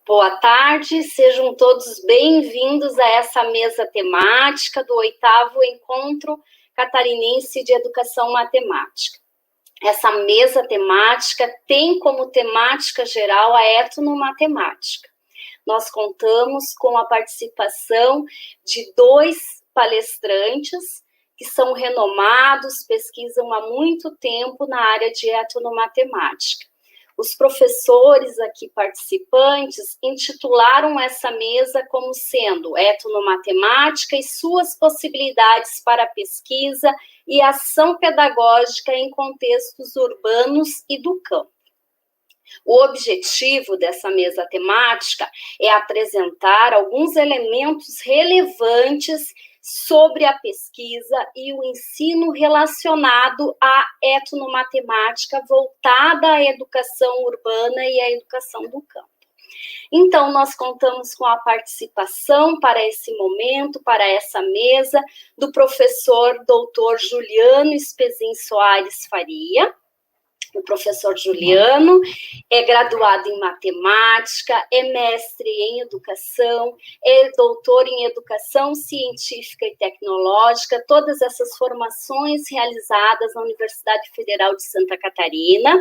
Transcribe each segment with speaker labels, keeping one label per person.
Speaker 1: Boa tarde, sejam todos bem-vindos a essa mesa temática do 8º Encontro Catarinense de Educação Matemática. Essa mesa temática tem como temática geral a etnomatemática. Nós contamos com a participação de 2 palestrantes que são renomados, pesquisam há muito tempo na área de etnomatemática. Os professores aqui participantes intitularam essa mesa como sendo etnomatemática e suas possibilidades para pesquisa e ação pedagógica em contextos urbanos e do campo. O objetivo dessa mesa temática é apresentar alguns elementos relevantes sobre a pesquisa e o ensino relacionado à etnomatemática voltada à educação urbana e à educação do campo. Então, nós contamos com a participação para esse momento, para essa mesa, do professor doutor Juliano Spezin Soares Faria. O professor Juliano é graduado em matemática, é mestre em educação, é doutor em educação científica e tecnológica, todas essas formações realizadas na Universidade Federal de Santa Catarina.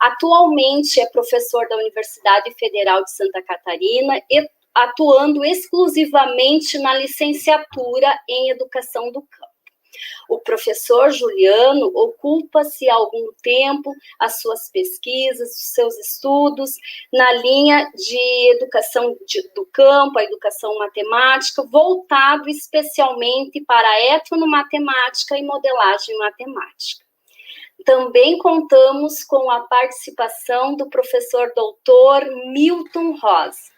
Speaker 1: Atualmente é professor da Universidade Federal de Santa Catarina, atuando exclusivamente na licenciatura em educação do campo. O professor Juliano ocupa-se há algum tempo as suas pesquisas, os seus estudos na linha de educação do campo, a educação matemática, voltado especialmente para a etnomatemática e modelagem matemática. Também contamos com a participação do professor doutor Milton Rosa.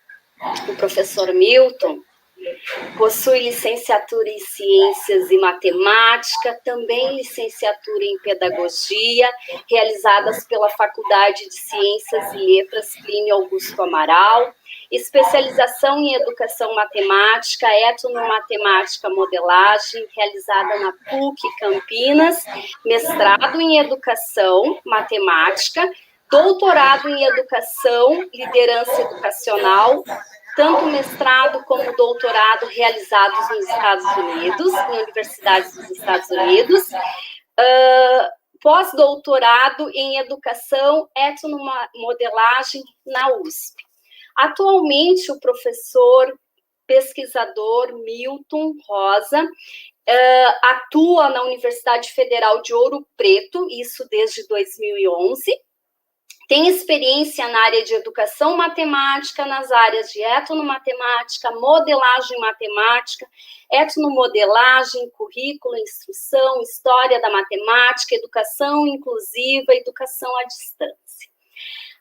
Speaker 1: O professor Milton possui licenciatura em Ciências e Matemática, também licenciatura em Pedagogia, realizadas pela Faculdade de Ciências e Letras Plínio Augusto Amaral, especialização em Educação Matemática, Etnomatemática Modelagem, realizada na PUC Campinas, mestrado em Educação Matemática, doutorado em Educação, Liderança Educacional, tanto mestrado como doutorado realizados nos Estados Unidos, em universidades dos Estados Unidos, pós-doutorado em Educação Etnomodelagem na USP. Atualmente, o professor pesquisador Milton Rosa atua na Universidade Federal de Ouro Preto, isso desde 2011, tem experiência na área de educação matemática, nas áreas de etnomatemática, modelagem matemática, etnomodelagem, currículo, instrução, história da matemática, educação inclusiva, educação à distância.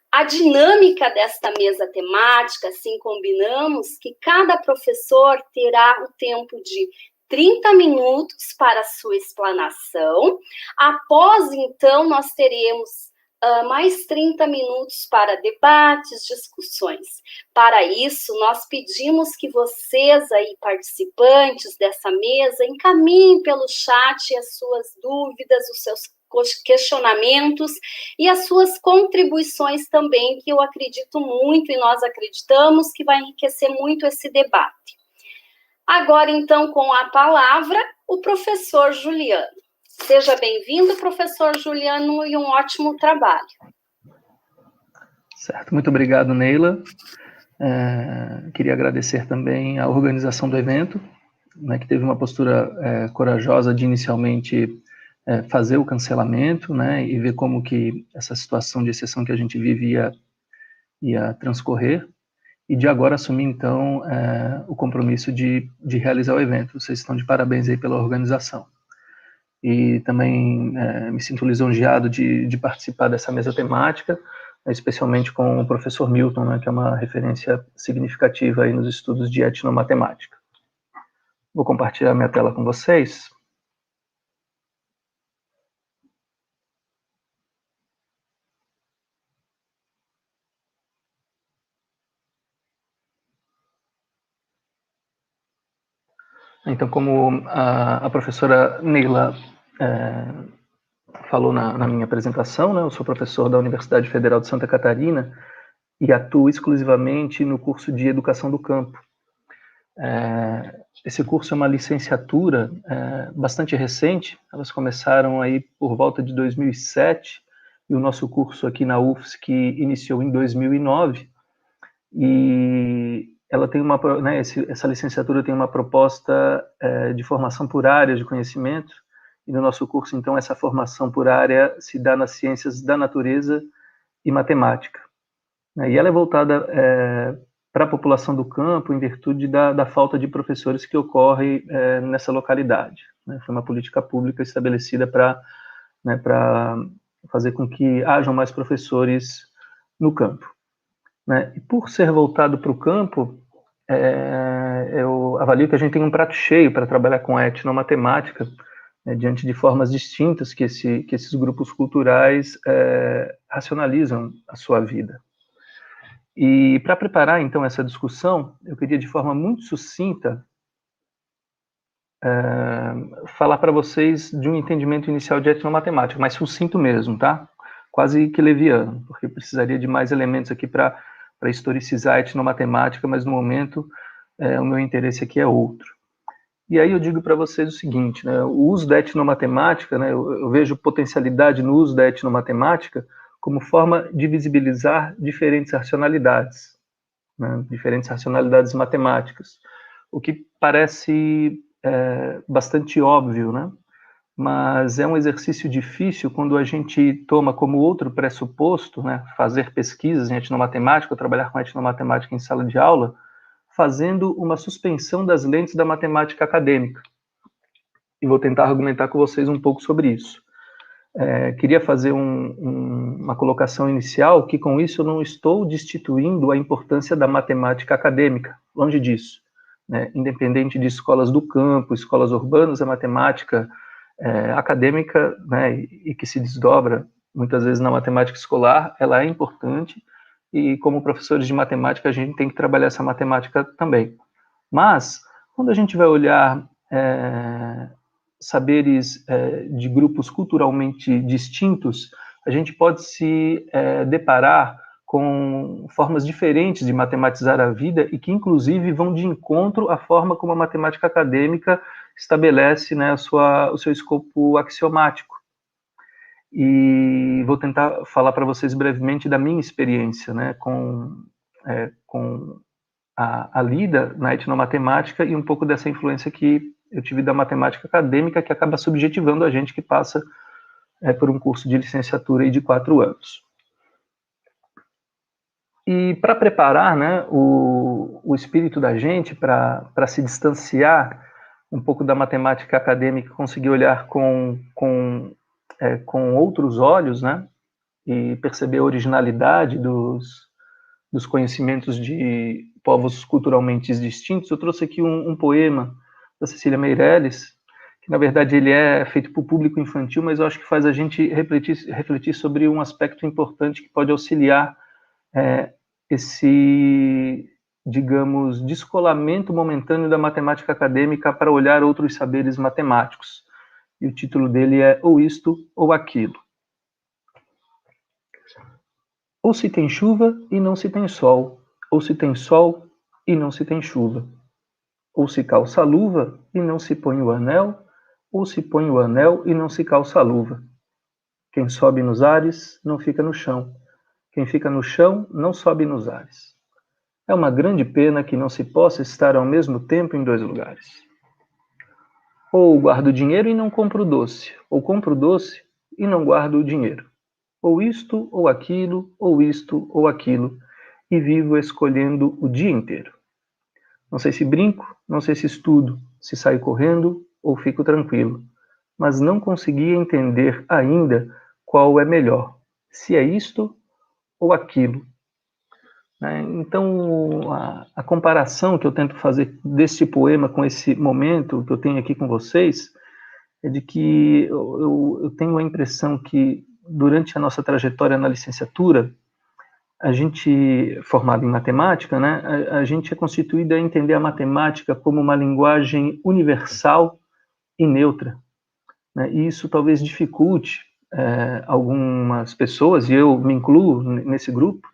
Speaker 1: A dinâmica desta mesa temática, assim combinamos que cada professor terá o tempo de 30 minutos para a sua explanação. Após, então, nós teremos mais 30 minutos para debates, discussões. Para isso, nós pedimos que vocês aí, participantes dessa mesa, encaminhem pelo chat as suas dúvidas, os seus questionamentos e as suas contribuições também, que eu acredito muito e nós acreditamos que vai enriquecer muito esse debate. Agora, então, com a palavra, o professor Juliano. Seja bem-vindo, professor Juliano, e um ótimo trabalho.
Speaker 2: Certo, muito obrigado, Neila. Queria agradecer também a organização do evento, né, que teve uma postura corajosa de inicialmente fazer o cancelamento, né, e ver como que essa situação de exceção que a gente vive ia transcorrer, e de agora assumir, então, o compromisso de realizar o evento. Vocês estão de parabéns aí pela organização. E também me sinto lisonjeado de participar dessa mesa temática, especialmente com o professor Milton, né, que é uma referência significativa aí nos estudos de etnomatemática. Vou compartilhar minha tela com vocês. Então, como a professora Neila falou na minha apresentação, né, eu sou professor da Universidade Federal de Santa Catarina e atuo exclusivamente no curso de Educação do Campo. Esse curso é uma licenciatura bastante recente, elas começaram aí por volta de 2007, e o nosso curso aqui na UFSC iniciou em 2009, e ela tem essa licenciatura tem uma proposta de formação por área de conhecimento, e no nosso curso, então, essa formação por área se dá nas ciências da natureza e matemática. E ela é voltada para a população do campo em virtude da falta de professores que ocorre nessa localidade. Foi uma política pública estabelecida para fazer com que hajam mais professores no campo. E por ser voltado para o campo, eu avalio que a gente tem um prato cheio para trabalhar com a etnomatemática, diante de formas distintas que esses grupos culturais racionalizam a sua vida. E para preparar, então, essa discussão, eu queria, de forma muito sucinta, falar para vocês de um entendimento inicial de etnomatemática, mas sucinto mesmo, tá? Quase que leviano, porque precisaria de mais elementos aqui para historicizar a etnomatemática, mas no momento o meu interesse aqui é outro. E aí eu digo para vocês o seguinte, né, o uso da etnomatemática, né, eu vejo potencialidade no uso da etnomatemática como forma de visibilizar diferentes racionalidades, né, diferentes racionalidades matemáticas, o que parece bastante óbvio, né, mas é um exercício difícil quando a gente toma como outro pressuposto, né, fazer pesquisas em etnomatemática, ou trabalhar com etnomatemática em sala de aula, fazendo uma suspensão das lentes da matemática acadêmica. E vou tentar argumentar com vocês um pouco sobre isso. Queria fazer uma colocação inicial, que com isso eu não estou destituindo a importância da matemática acadêmica, longe disso. Independente de escolas do campo, escolas urbanas, a matemática acadêmica, e que se desdobra muitas vezes na matemática escolar, ela é importante, e como professores de matemática a gente tem que trabalhar essa matemática também. Mas, quando a gente vai olhar saberes de grupos culturalmente distintos, a gente pode se deparar com formas diferentes de matematizar a vida e que, inclusive, vão de encontro à forma como a matemática acadêmica estabelece, né, o seu escopo axiomático. E vou tentar falar para vocês brevemente da minha experiência, né, com a lida na etnomatemática e um pouco dessa influência que eu tive da matemática acadêmica, que acaba subjetivando a gente que passa por um curso de licenciatura aí de 4 anos. E para preparar, né, o espírito da gente para se distanciar um pouco da matemática acadêmica, conseguir olhar com outros olhos, né, e perceber a originalidade dos conhecimentos de povos culturalmente distintos, eu trouxe aqui um poema da Cecília Meirelles, que na verdade ele é feito para o público infantil, mas eu acho que faz a gente refletir sobre um aspecto importante que pode auxiliar esse, digamos, descolamento momentâneo da matemática acadêmica para olhar outros saberes matemáticos. E o título dele é Ou Isto ou Aquilo. Ou se tem chuva e não se tem sol, ou se tem sol e não se tem chuva. Ou se calça a luva e não se põe o anel, ou se põe o anel e não se calça a luva. Quem sobe nos ares não fica no chão. Quem fica no chão não sobe nos ares. É uma grande pena que não se possa estar ao mesmo tempo em 2 lugares. Ou guardo o dinheiro e não compro o doce, ou compro o doce e não guardo o dinheiro. Ou isto ou aquilo, ou isto ou aquilo, e vivo escolhendo o dia inteiro. Não sei se brinco, não sei se estudo, se saio correndo ou fico tranquilo, mas não consegui entender ainda qual é melhor, se é isto ou aquilo. Então, a comparação que eu tento fazer deste poema com esse momento que eu tenho aqui com vocês é de que eu tenho a impressão que, durante a nossa trajetória na licenciatura, a gente, formado em matemática, né, a gente é constituído a entender a matemática como uma linguagem universal e neutra. Né, e isso talvez dificulte algumas pessoas, e eu me incluo nesse grupo,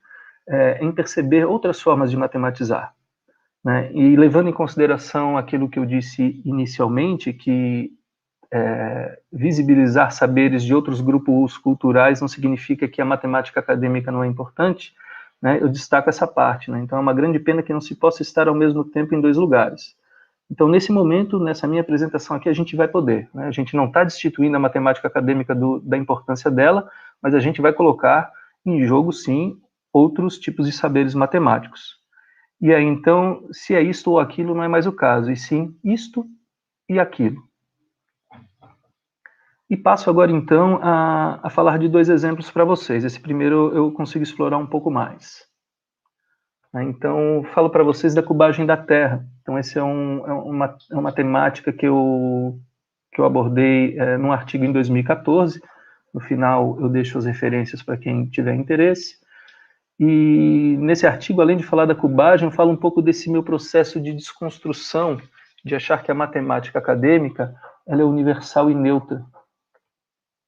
Speaker 2: em perceber outras formas de matematizar, né? E levando em consideração aquilo que eu disse inicialmente, que visibilizar saberes de outros grupos culturais não significa que a matemática acadêmica não é importante, né? Eu destaco essa parte, né? Então é uma grande pena que não se possa estar ao mesmo tempo em dois lugares. Então, nesse momento, nessa minha apresentação aqui, a gente vai poder, né? A gente não está destituindo a matemática acadêmica da importância dela, mas a gente vai colocar em jogo, sim, outros tipos de saberes matemáticos. E aí, então, se é isto ou aquilo, não é mais o caso, e sim isto e aquilo. E passo agora, então, a falar de dois exemplos para vocês. Esse primeiro eu consigo explorar um pouco mais. Então, falo para vocês da cubagem da Terra. Então, essa é uma temática que eu abordei num artigo em 2014. No final, eu deixo as referências para quem tiver interesse. E nesse artigo, além de falar da cubagem, eu falo um pouco desse meu processo de desconstrução, de achar que a matemática acadêmica ela é universal e neutra.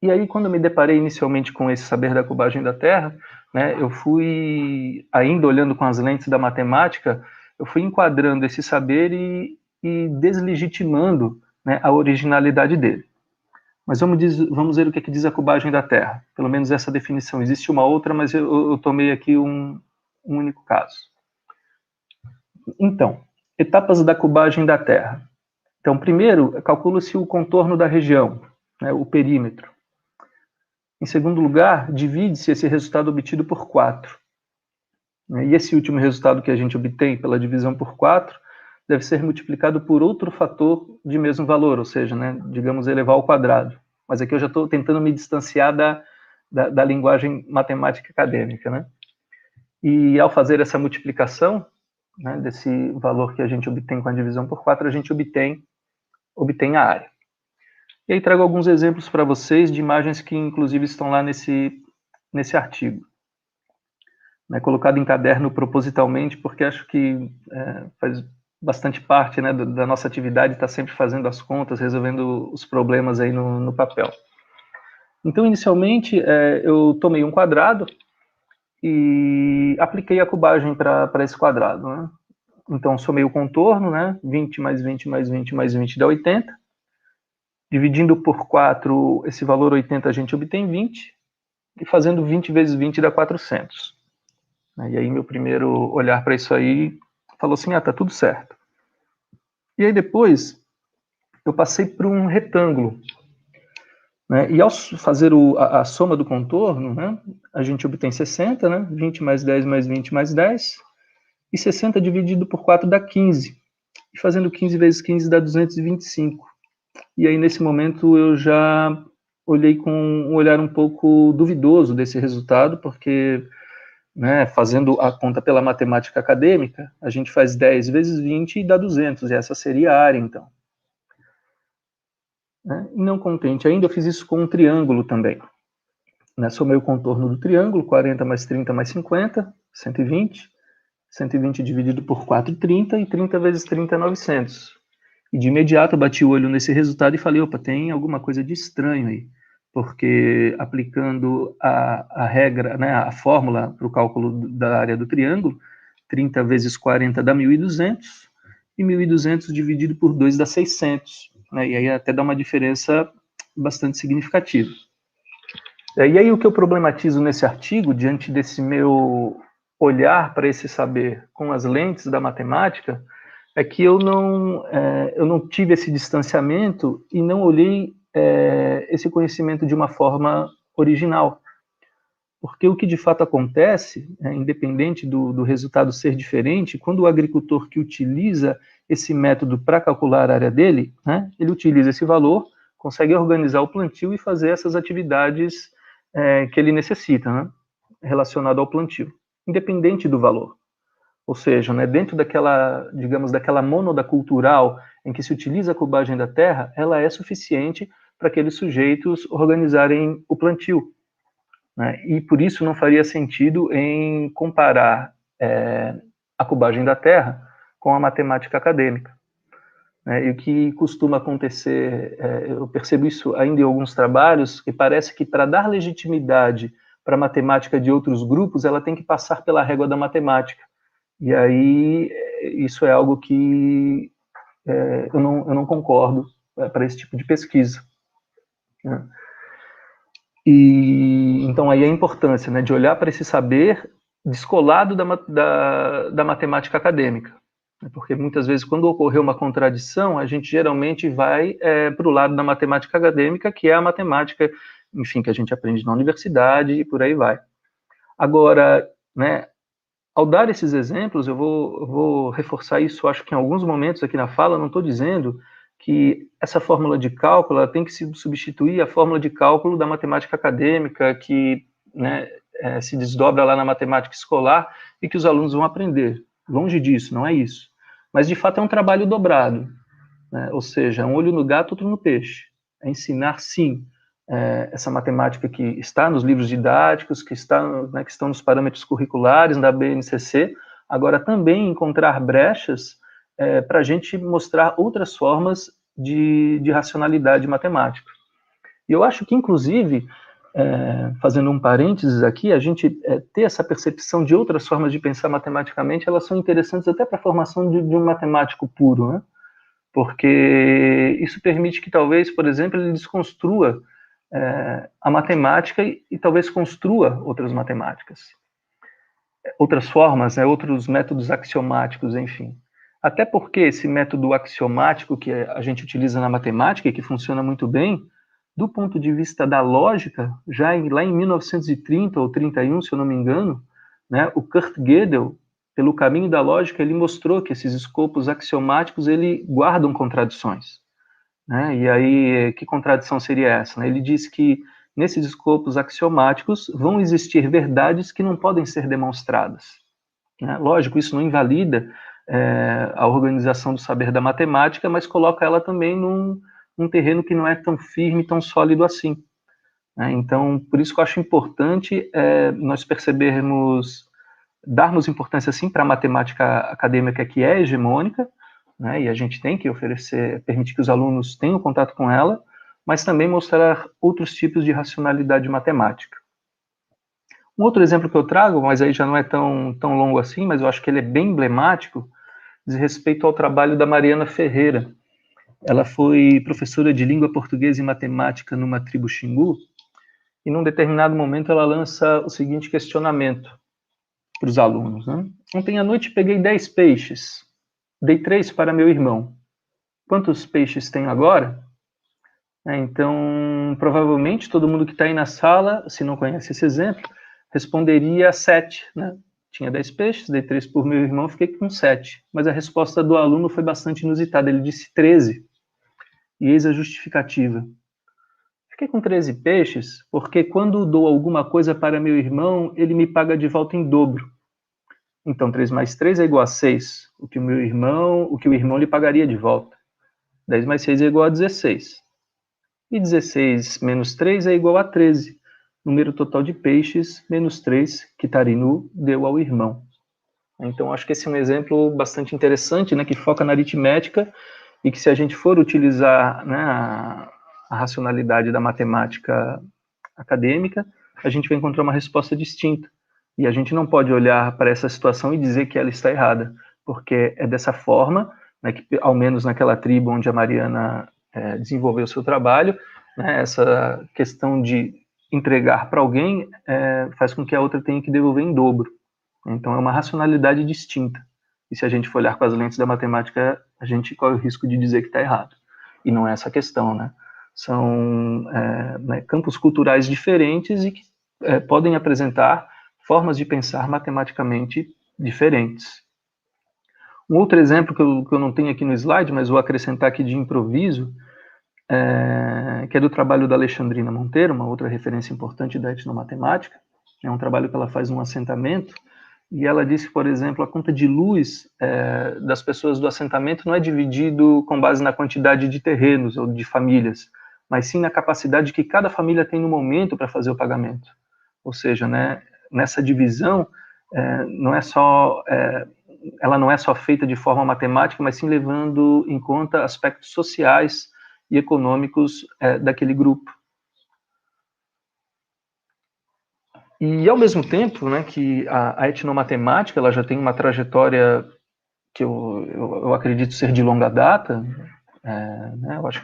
Speaker 2: E aí, quando eu me deparei inicialmente com esse saber da cubagem da Terra, né, eu fui, ainda olhando com as lentes da matemática, eu fui enquadrando esse saber e deslegitimando, né, a originalidade dele. Mas vamos ver o que diz a cubagem da Terra. Pelo menos essa definição. Existe uma outra, mas eu tomei aqui um único caso. Então, etapas da cubagem da Terra. Então, primeiro, calcula-se o contorno da região, né, o perímetro. Em segundo lugar, divide-se esse resultado obtido por 4. E esse último resultado que a gente obtém pela divisão por 4 deve ser multiplicado por outro fator de mesmo valor, ou seja, né, digamos, elevar ao quadrado. Mas aqui eu já estou tentando me distanciar da linguagem matemática acadêmica, né? E ao fazer essa multiplicação, né, desse valor que a gente obtém com a divisão por 4, a gente obtém a área. E aí trago alguns exemplos para vocês de imagens que, inclusive, estão lá nesse artigo. Né, colocado em caderno propositalmente, porque acho que faz bastante parte, né, da nossa atividade, estar sempre fazendo as contas, resolvendo os problemas aí no papel. Então, inicialmente, eu tomei um quadrado e apliquei a cubagem para esse quadrado, né? Então, somei o contorno, né? 20 mais 20 mais 20 mais 20 dá 80. Dividindo por 4, esse valor 80 a gente obtém 20. E fazendo 20 vezes 20 dá 400. E aí, meu primeiro olhar para isso aí falou assim, tá tudo certo. E aí, depois, eu passei por um retângulo. Né? E ao fazer a soma do contorno, né, a gente obtém 60, né? 20 mais 10 mais 20 mais 10. E 60 dividido por 4 dá 15. E fazendo 15 vezes 15 dá 225. E aí, nesse momento, eu já olhei com um olhar um pouco duvidoso desse resultado, porque, né, fazendo a conta pela matemática acadêmica, a gente faz 10 vezes 20 e dá 200, e essa seria a área, então. Né? E não contente ainda, eu fiz isso com um triângulo também. Né? Somei o contorno do triângulo, 40 mais 30 mais 50, 120. 120 dividido por 4, 30, e 30 vezes 30 é 900. E de imediato eu bati o olho nesse resultado e falei, opa, tem alguma coisa de estranho aí, porque aplicando a regra, né, a fórmula para o cálculo da área do triângulo, 30 vezes 40 dá 1.200, e 1.200 dividido por 2 dá 600, né, e aí até dá uma diferença bastante significativa. E aí o que eu problematizo nesse artigo, diante desse meu olhar para esse saber com as lentes da matemática, é que eu não tive esse distanciamento e não olhei esse conhecimento de uma forma original. Porque o que de fato acontece, independente do resultado ser diferente, quando o agricultor que utiliza esse método para calcular a área dele, né, ele utiliza esse valor, consegue organizar o plantio e fazer essas atividades que ele necessita, né, relacionado ao plantio, independente do valor. Ou seja, né, dentro daquela, digamos, daquela mônada cultural em que se utiliza a cubagem da terra, ela é suficiente para aqueles sujeitos organizarem o plantio. Né, e por isso não faria sentido em comparar a cubagem da terra com a matemática acadêmica. E o que costuma acontecer, eu percebo isso ainda em alguns trabalhos, que parece que para dar legitimidade para matemática de outros grupos, ela tem que passar pela régua da matemática. E aí, isso é algo que eu não concordo para esse tipo de pesquisa. Né? E então aí a importância, né, de olhar para esse saber descolado da matemática acadêmica. Porque muitas vezes, quando ocorreu uma contradição, a gente geralmente vai para o lado da matemática acadêmica, que é a matemática, enfim, que a gente aprende na universidade e por aí vai. Agora, né, ao dar esses exemplos, eu vou reforçar isso, acho que em alguns momentos aqui na fala, não estou dizendo que essa fórmula de cálculo ela tem que substituir a fórmula de cálculo da matemática acadêmica, que, né, se desdobra lá na matemática escolar e que os alunos vão aprender. Longe disso, não é isso. Mas, de fato, é um trabalho dobrado, né? Ou seja, um olho no gato, outro no peixe. É ensinar, sim, essa matemática que está nos livros didáticos, que estão nos parâmetros curriculares da BNCC, agora também encontrar brechas para a gente mostrar outras formas de racionalidade matemática. E eu acho que, inclusive, fazendo um parênteses aqui, a gente ter essa percepção de outras formas de pensar matematicamente, elas são interessantes até para a formação de um matemático puro, né? Porque isso permite que, talvez, por exemplo, ele desconstrua a matemática e talvez construa outras matemáticas, outras formas, né, outros métodos axiomáticos, enfim. Até porque esse método axiomático que a gente utiliza na matemática e que funciona muito bem, do ponto de vista da lógica, lá em 1930 ou 31, se eu não me engano, né, o Kurt Gödel, pelo caminho da lógica, ele mostrou que esses escopos axiomáticos ele guardam contradições. Né? E aí, que contradição seria essa? Né? Ele diz que nesses escopos axiomáticos vão existir verdades que não podem ser demonstradas. Né? Lógico, isso não invalida a organização do saber da matemática, mas coloca ela também num terreno que não é tão firme, tão sólido assim. Né? Então, por isso que eu acho importante nós percebermos, darmos importância, sim, para a matemática acadêmica que é hegemônica, né, e a gente tem que permitir que os alunos tenham contato com ela, mas também mostrar outros tipos de racionalidade matemática. Um outro exemplo que eu trago, mas aí já não é tão longo assim, mas eu acho que ele é bem emblemático, diz respeito ao trabalho da Mariana Ferreira. Ela foi professora de língua portuguesa e matemática numa tribo Xingu, e num determinado momento ela lança o seguinte questionamento para os alunos. Né? Ontem à noite peguei 10 peixes, dei 3 para meu irmão. Quantos peixes tenho agora? Então, provavelmente, todo mundo que está aí na sala, se não conhece esse exemplo, responderia 7. Né? Tinha 10 peixes, dei 3 por meu irmão, fiquei com 7. Mas a resposta do aluno foi bastante inusitada, ele disse 13. E eis a justificativa. Fiquei com 13 peixes porque quando dou alguma coisa para meu irmão, ele me paga de volta em dobro. Então, 3 mais 3 é igual a 6, o que o irmão lhe pagaria de volta. 10 mais 6 é igual a 16. E 16 menos 3 é igual a 13. Número total de peixes menos 3 que Tarinu deu ao irmão. Então, acho que esse é um exemplo bastante interessante, né, que foca na aritmética e que, se a gente for utilizar, né, a racionalidade da matemática acadêmica, a gente vai encontrar uma resposta distinta. E a gente não pode olhar para essa situação e dizer que ela está errada, porque é dessa forma, né, que, ao menos naquela tribo onde a Mariana desenvolveu o seu trabalho, né, essa questão de entregar para alguém faz com que a outra tenha que devolver em dobro. Então, é uma racionalidade distinta. E se a gente for olhar com as lentes da matemática, a gente corre o risco de dizer que está errado. E não é essa a questão, né? São campos culturais diferentes e que podem apresentar formas de pensar matematicamente diferentes. Um outro exemplo que eu não tenho aqui no slide, mas vou acrescentar aqui de improviso, que é do trabalho da Alexandrina Monteiro, uma outra referência importante da etnomatemática. É um trabalho que ela faz num assentamento, e ela disse que, por exemplo, a conta de luz das pessoas do assentamento não é dividido com base na quantidade de terrenos ou de famílias, mas sim na capacidade que cada família tem no momento para fazer o pagamento. Ou seja, né, nessa divisão, ela não é só feita de forma matemática, mas sim levando em conta aspectos sociais e econômicos daquele grupo. E, ao mesmo tempo, né, que a etnomatemática ela já tem uma trajetória que eu acredito ser de longa data, né, eu acho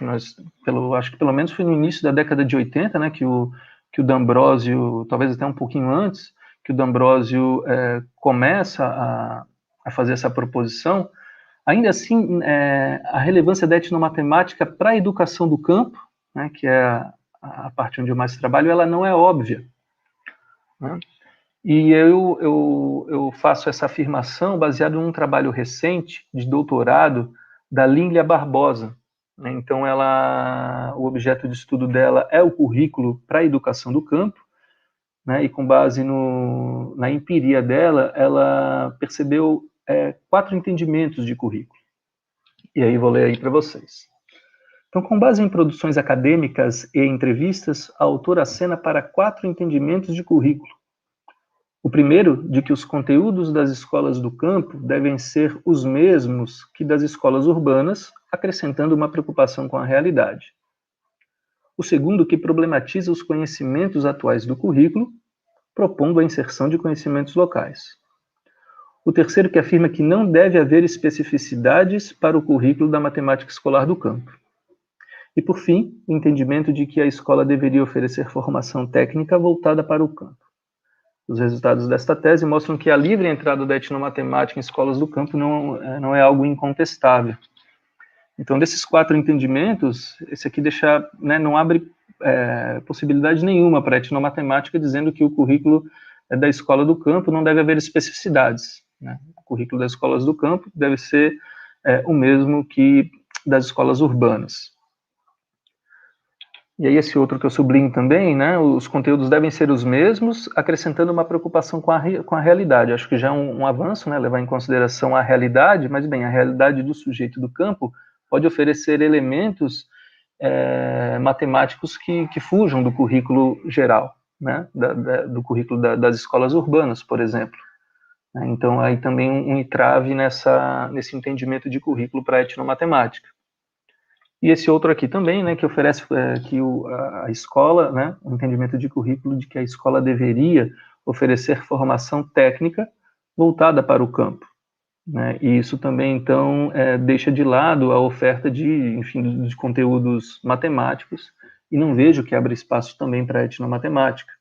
Speaker 2: que pelo menos foi no início da década de 80, né, que o D'Ambrosio, talvez até um pouquinho antes, que o D'Ambrosio começa a fazer essa proposição. Ainda assim, a relevância da etnomatemática para a educação do campo, né, que é a parte onde eu mais trabalho, ela não é óbvia, né? E eu faço essa afirmação baseado num trabalho recente de doutorado da Lília Barbosa, né? Então, o objeto de estudo dela é o currículo para a educação do campo, né? E com base na empiria dela, ela percebeu 4 entendimentos de currículo. E aí vou ler aí para vocês. Então, com base em produções acadêmicas e entrevistas, a autora acena para 4 entendimentos de currículo. O primeiro, de que os conteúdos das escolas do campo devem ser os mesmos que das escolas urbanas, acrescentando uma preocupação com a realidade. O segundo, que problematiza os conhecimentos atuais do currículo, propondo a inserção de conhecimentos locais. O terceiro, que afirma que não deve haver especificidades para o currículo da matemática escolar do campo. E, por fim, o entendimento de que a escola deveria oferecer formação técnica voltada para o campo. Os resultados desta tese mostram que a livre entrada da etnomatemática em escolas do campo não é algo incontestável. Então, desses 4 entendimentos, esse aqui não abre possibilidade nenhuma para a etnomatemática, dizendo que o currículo da escola do campo não deve haver especificidades, né? O currículo das escolas do campo deve ser o mesmo que das escolas urbanas. E aí esse outro que eu sublinho também, né, os conteúdos devem ser os mesmos, acrescentando uma preocupação com a realidade. Acho que já é um avanço, né, levar em consideração a realidade, mas bem, a realidade do sujeito do campo pode oferecer elementos matemáticos que fujam do currículo geral, né, do currículo das escolas urbanas, por exemplo. Então, aí também um entrave nesse entendimento de currículo para a etnomatemática. E esse outro aqui também, né, que oferece que a escola, né, o entendimento de currículo de que a escola deveria oferecer formação técnica voltada para o campo, né, e isso também, então, deixa de lado a oferta de conteúdos matemáticos, e não vejo que abra espaço também para a etnomatemática,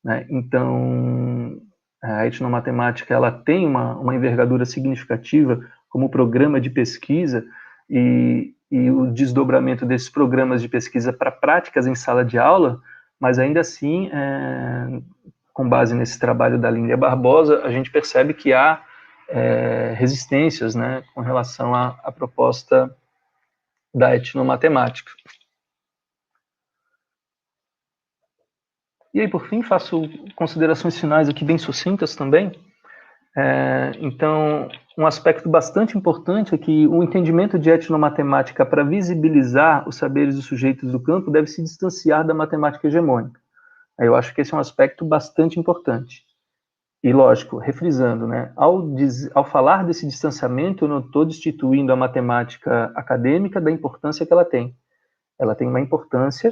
Speaker 2: né. Então, a etnomatemática, ela tem uma envergadura significativa como programa de pesquisa, e o desdobramento desses programas de pesquisa para práticas em sala de aula, mas ainda assim, com base nesse trabalho da Lília Barbosa, a gente percebe que há resistências, né, com relação à proposta da etnomatemática. E aí, por fim, faço considerações finais aqui bem sucintas também. Então, um aspecto bastante importante é que o entendimento de etnomatemática para visibilizar os saberes dos sujeitos do campo deve se distanciar da matemática hegemônica. Eu acho que esse é um aspecto bastante importante. E, lógico, refrisando, né, ao falar desse distanciamento, eu não estou destituindo a matemática acadêmica da importância que ela tem. Ela tem uma importância,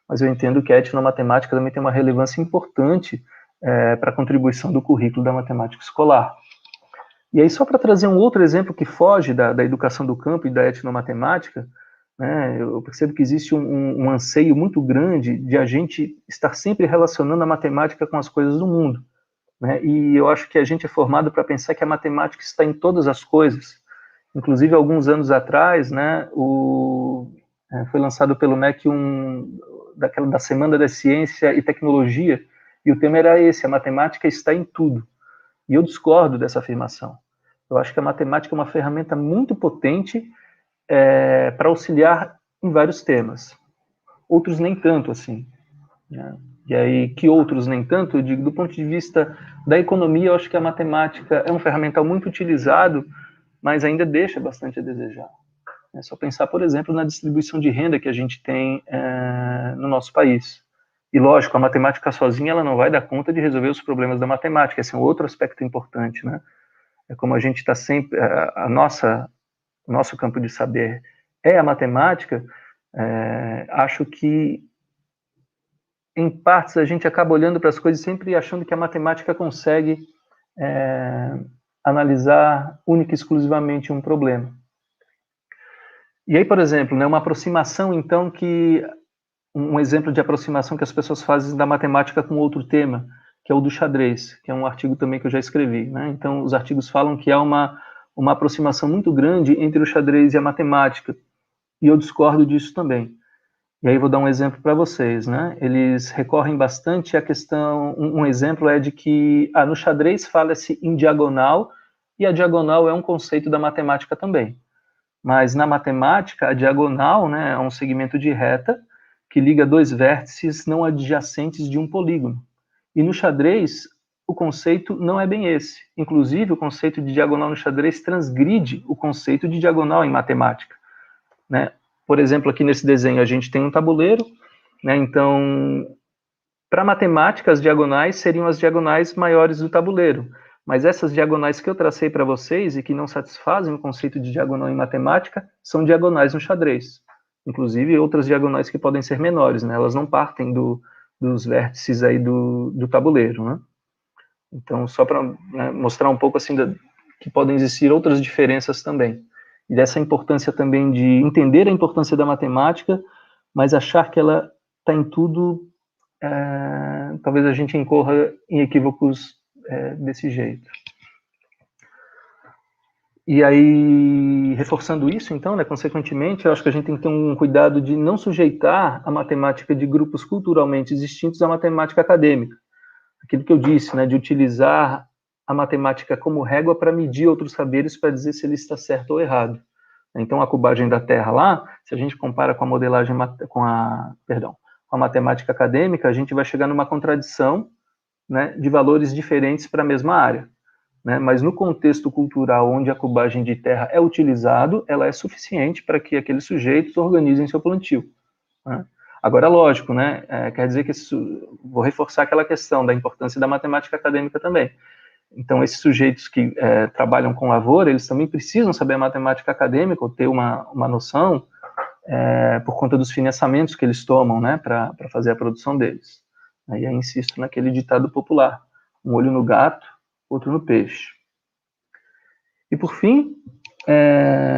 Speaker 2: mas eu entendo que a etnomatemática também tem uma relevância importante para a contribuição do currículo da matemática escolar. E aí, só para trazer um outro exemplo que foge da educação do campo e da etnomatemática, né, eu percebo que existe um anseio muito grande de a gente estar sempre relacionando a matemática com as coisas do mundo, né, e eu acho que a gente é formado para pensar que a matemática está em todas as coisas. Inclusive, alguns anos atrás, né, foi lançado pelo MEC da Semana da Ciência e Tecnologia, e o tema era esse: a matemática está em tudo. E eu discordo dessa afirmação. Eu acho que a matemática é uma ferramenta muito potente para auxiliar em vários temas. Outros nem tanto, assim, né? E aí, que outros nem tanto? Eu digo, do ponto de vista da economia, eu acho que a matemática é um ferramental muito utilizado, mas ainda deixa bastante a desejar. É só pensar, por exemplo, na distribuição de renda que a gente tem no nosso país. E, lógico, a matemática sozinha ela não vai dar conta de resolver os problemas da matemática. Esse é um outro aspecto importante, né? É como a gente está sempre... o nosso campo de saber é a matemática. Acho que em partes, a gente acaba olhando para as coisas sempre achando que a matemática consegue analisar única e exclusivamente um problema. E aí, por exemplo, né, uma aproximação, então, um exemplo de aproximação que as pessoas fazem da matemática com outro tema, que é o do xadrez, que é um artigo também que eu já escrevi, né? Então, os artigos falam que há uma aproximação muito grande entre o xadrez e a matemática, e eu discordo disso também. E aí vou dar um exemplo para vocês, né? Eles recorrem bastante à questão, um exemplo é de que no xadrez fala-se em diagonal, e a diagonal é um conceito da matemática também. Mas na matemática, a diagonal, né, é um segmento de reta que liga dois vértices não adjacentes de um polígono. E no xadrez, o conceito não é bem esse. Inclusive, o conceito de diagonal no xadrez transgride o conceito de diagonal em matemática, né? Por exemplo, aqui nesse desenho a gente tem um tabuleiro, né? Então, para matemática, as diagonais seriam as diagonais maiores do tabuleiro. Mas essas diagonais que eu tracei para vocês e que não satisfazem o conceito de diagonal em matemática são diagonais no xadrez. Inclusive outras diagonais que podem ser menores, né? Elas não partem dos vértices aí do tabuleiro, né? Então, só para, né, mostrar um pouco assim que podem existir outras diferenças também. E dessa importância também de entender a importância da matemática, mas achar que ela está em tudo, talvez a gente incorra em equívocos desse jeito. E aí, reforçando isso, então, né, consequentemente, eu acho que a gente tem que ter um cuidado de não sujeitar a matemática de grupos culturalmente distintos à matemática acadêmica. Aquilo que eu disse, né, de utilizar a matemática como régua para medir outros saberes para dizer se ele está certo ou errado. Então, a cubagem da Terra lá, se a gente compara com a modelagem, com a matemática acadêmica, a gente vai chegar numa contradição, né, de valores diferentes para a mesma área. Né? Mas no contexto cultural onde a cubagem de terra é utilizado, ela é suficiente para que aqueles sujeitos organizem seu plantio. Né? Agora, lógico, né? Quer dizer que vou reforçar aquela questão da importância da matemática acadêmica também. Então, esses sujeitos que trabalham com lavoura, eles também precisam saber a matemática acadêmica ou ter uma noção por conta dos financiamentos que eles tomam, né, para fazer a produção deles. Aí eu insisto naquele ditado popular, um olho no gato, outro no peixe. E, por fim,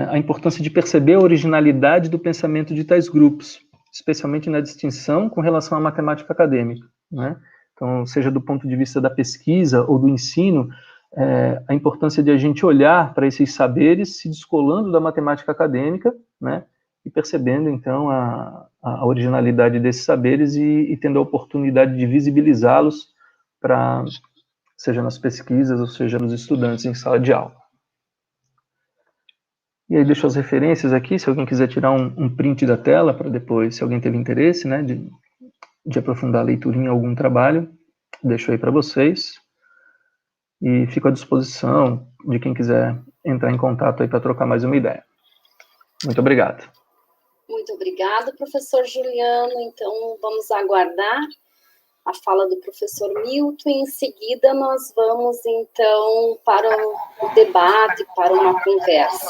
Speaker 2: a importância de perceber a originalidade do pensamento de tais grupos, especialmente na distinção com relação à matemática acadêmica, né? Então, seja do ponto de vista da pesquisa ou do ensino, a importância de a gente olhar para esses saberes se descolando da matemática acadêmica, né? E percebendo, então, a originalidade desses saberes e tendo a oportunidade de visibilizá-los para, seja nas pesquisas ou seja nos estudantes em sala de aula. E aí deixo as referências aqui, se alguém quiser tirar um print da tela para depois, se alguém teve interesse, né, de aprofundar a leitura em algum trabalho, deixo aí para vocês. E fico à disposição de quem quiser entrar em contato aí para trocar mais uma ideia. Muito obrigado.
Speaker 1: Muito obrigada, professor Juliano. Então, vamos aguardar a fala do professor Milton, e em seguida nós vamos, então, para o debate, para uma conversa.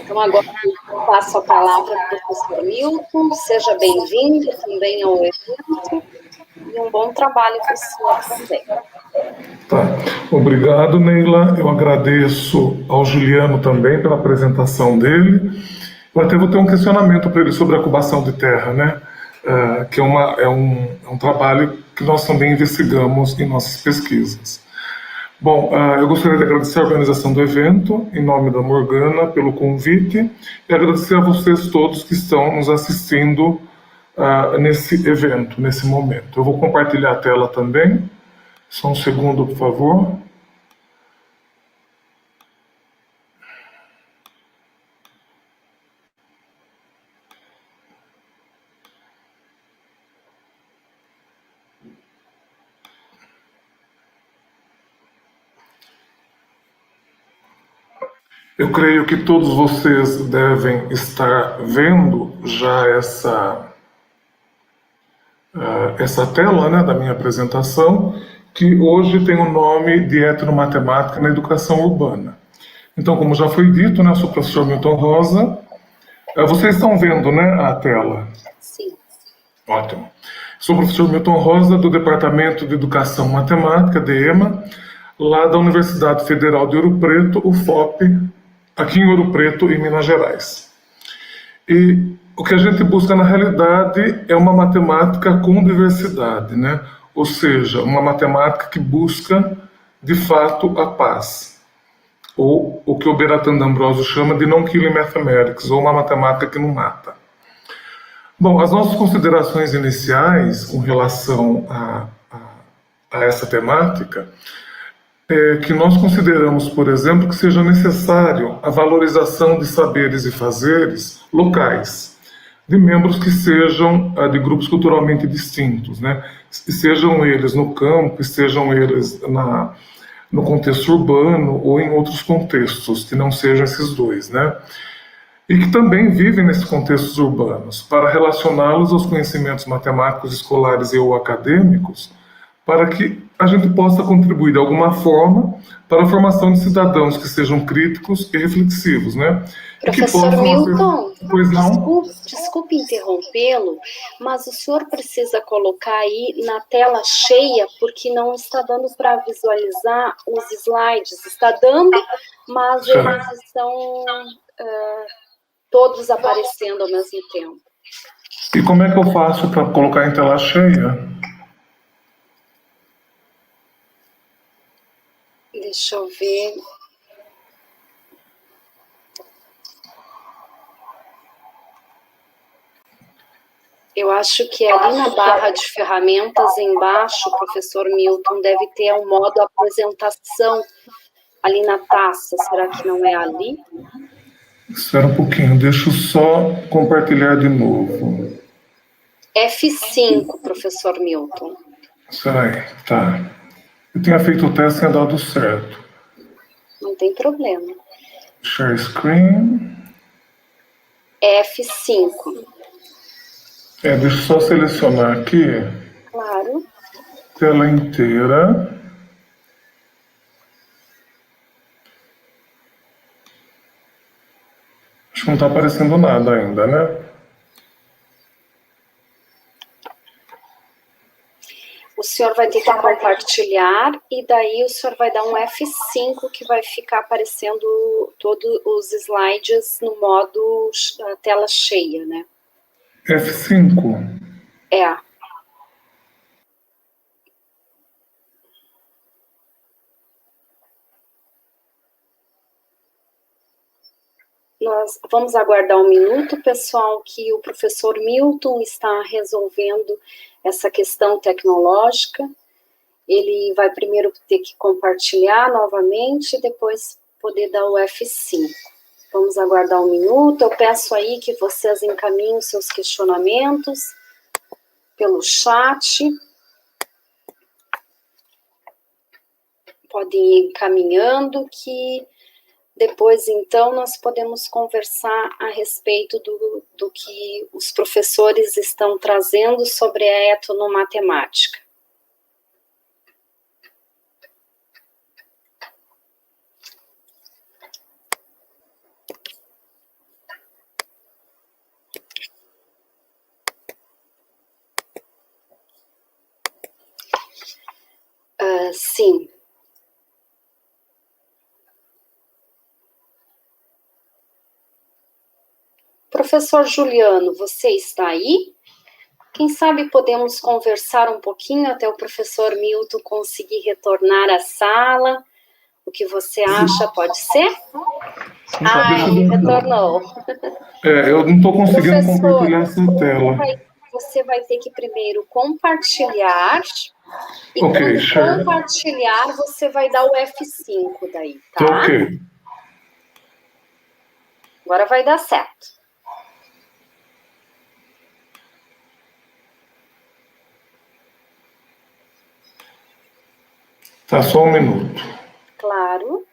Speaker 1: Então, agora eu passo a palavra para o professor Milton, seja bem-vindo também ao evento, e um bom trabalho para o senhor também.
Speaker 3: Tá. Obrigado, Neila. Eu agradeço ao Juliano também pela apresentação dele. Eu até vou ter um questionamento para ele sobre a cubação de terra, né? Que é um trabalho que nós também investigamos em nossas pesquisas. Bom, eu gostaria de agradecer a organização do evento, em nome da Morgana, pelo convite, e agradecer a vocês todos que estão nos assistindo nesse evento, nesse momento. Eu vou compartilhar a tela também. Só um segundo, por favor. Eu creio que todos vocês devem estar vendo já essa tela, né, da minha apresentação, que hoje tem o nome de Etnomatemática na Educação Urbana. Então, como já foi dito, né, eu sou o professor Milton Rosa. Vocês estão vendo, né, a tela?
Speaker 1: Sim.
Speaker 3: Ótimo. Sou o professor Milton Rosa, do Departamento de Educação Matemática, DEMA, lá da Universidade Federal de Ouro Preto, UFOP, aqui em Ouro Preto, em Minas Gerais. E o que a gente busca na realidade é uma matemática com diversidade, né? Ou seja, uma matemática que busca de fato a paz, ou o que o Bertrand D'Ambrosio chama de non-killing mathematics, ou uma matemática que não mata. Bom, as nossas considerações iniciais com relação a essa temática é que nós consideramos, por exemplo, que seja necessário a valorização de saberes e fazeres locais, de membros que sejam de grupos culturalmente distintos, né? Sejam eles no campo, sejam eles no contexto urbano ou em outros contextos, que não sejam esses dois, né? E que também vivem nesses contextos urbanos, para relacioná-los aos conhecimentos matemáticos escolares e ou acadêmicos, para que a gente possa contribuir de alguma forma para a formação de cidadãos que sejam críticos e reflexivos, né?
Speaker 1: Professor Milton,
Speaker 3: pois não?
Speaker 1: Desculpe interrompê-lo, mas o senhor precisa colocar aí na tela cheia, porque não está dando para visualizar os slides. Está dando, mas eles estão todos aparecendo ao mesmo tempo.
Speaker 3: E como é que eu faço para colocar em tela cheia?
Speaker 1: Deixa eu ver. Eu acho que ali na barra de ferramentas embaixo, professor Milton, deve ter um modo apresentação ali na taça. Será que não é ali?
Speaker 3: Espera um pouquinho, deixa eu só compartilhar de novo.
Speaker 1: F5, professor Milton.
Speaker 3: Espera aí, tá. Eu tinha feito o teste e tinha dado certo.
Speaker 1: Não tem problema.
Speaker 3: Share screen.
Speaker 1: F5.
Speaker 3: Deixa eu só selecionar aqui.
Speaker 1: Claro.
Speaker 3: Tela inteira. Acho que não está aparecendo nada ainda, né?
Speaker 1: O senhor vai ter que compartilhar e daí o senhor vai dar um F5 que vai ficar aparecendo todos os slides no modo tela cheia, né?
Speaker 3: F5?
Speaker 1: É. Nós vamos aguardar um minuto, pessoal, que o professor Milton está resolvendo essa questão tecnológica. Ele vai primeiro ter que compartilhar novamente e depois poder dar o F5. Vamos aguardar um minuto. Eu peço aí que vocês encaminhem seus questionamentos pelo chat. Podem ir encaminhando que depois, então, nós podemos conversar a respeito do que os professores estão trazendo sobre a etnomatemática. Sim. Professor Juliano, você está aí? Quem sabe podemos conversar um pouquinho até o professor Milton conseguir retornar à sala? O que você acha? Pode ser? Ele retornou.
Speaker 3: Eu não estou conseguindo compartilhar essa tela.
Speaker 1: Você vai ter que primeiro compartilhar. E
Speaker 3: quando
Speaker 1: compartilhar, você vai dar o F5 daí, tá?
Speaker 3: Ok.
Speaker 1: Agora vai dar certo.
Speaker 3: Tá, só um minuto.
Speaker 1: Claro.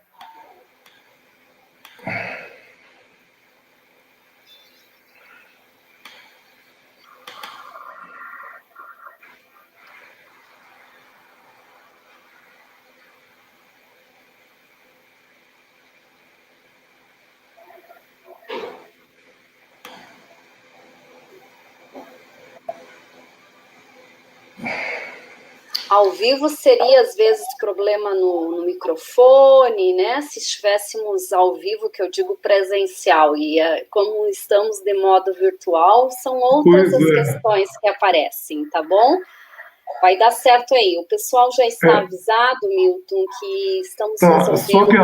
Speaker 1: Ao vivo seria, às vezes, problema no microfone, né? Se estivéssemos ao vivo, que eu digo presencial, e como estamos de modo virtual, são outras as questões que aparecem, tá bom? Vai dar certo aí. O pessoal já está avisado, Milton, que estamos resolvendo.
Speaker 3: Só que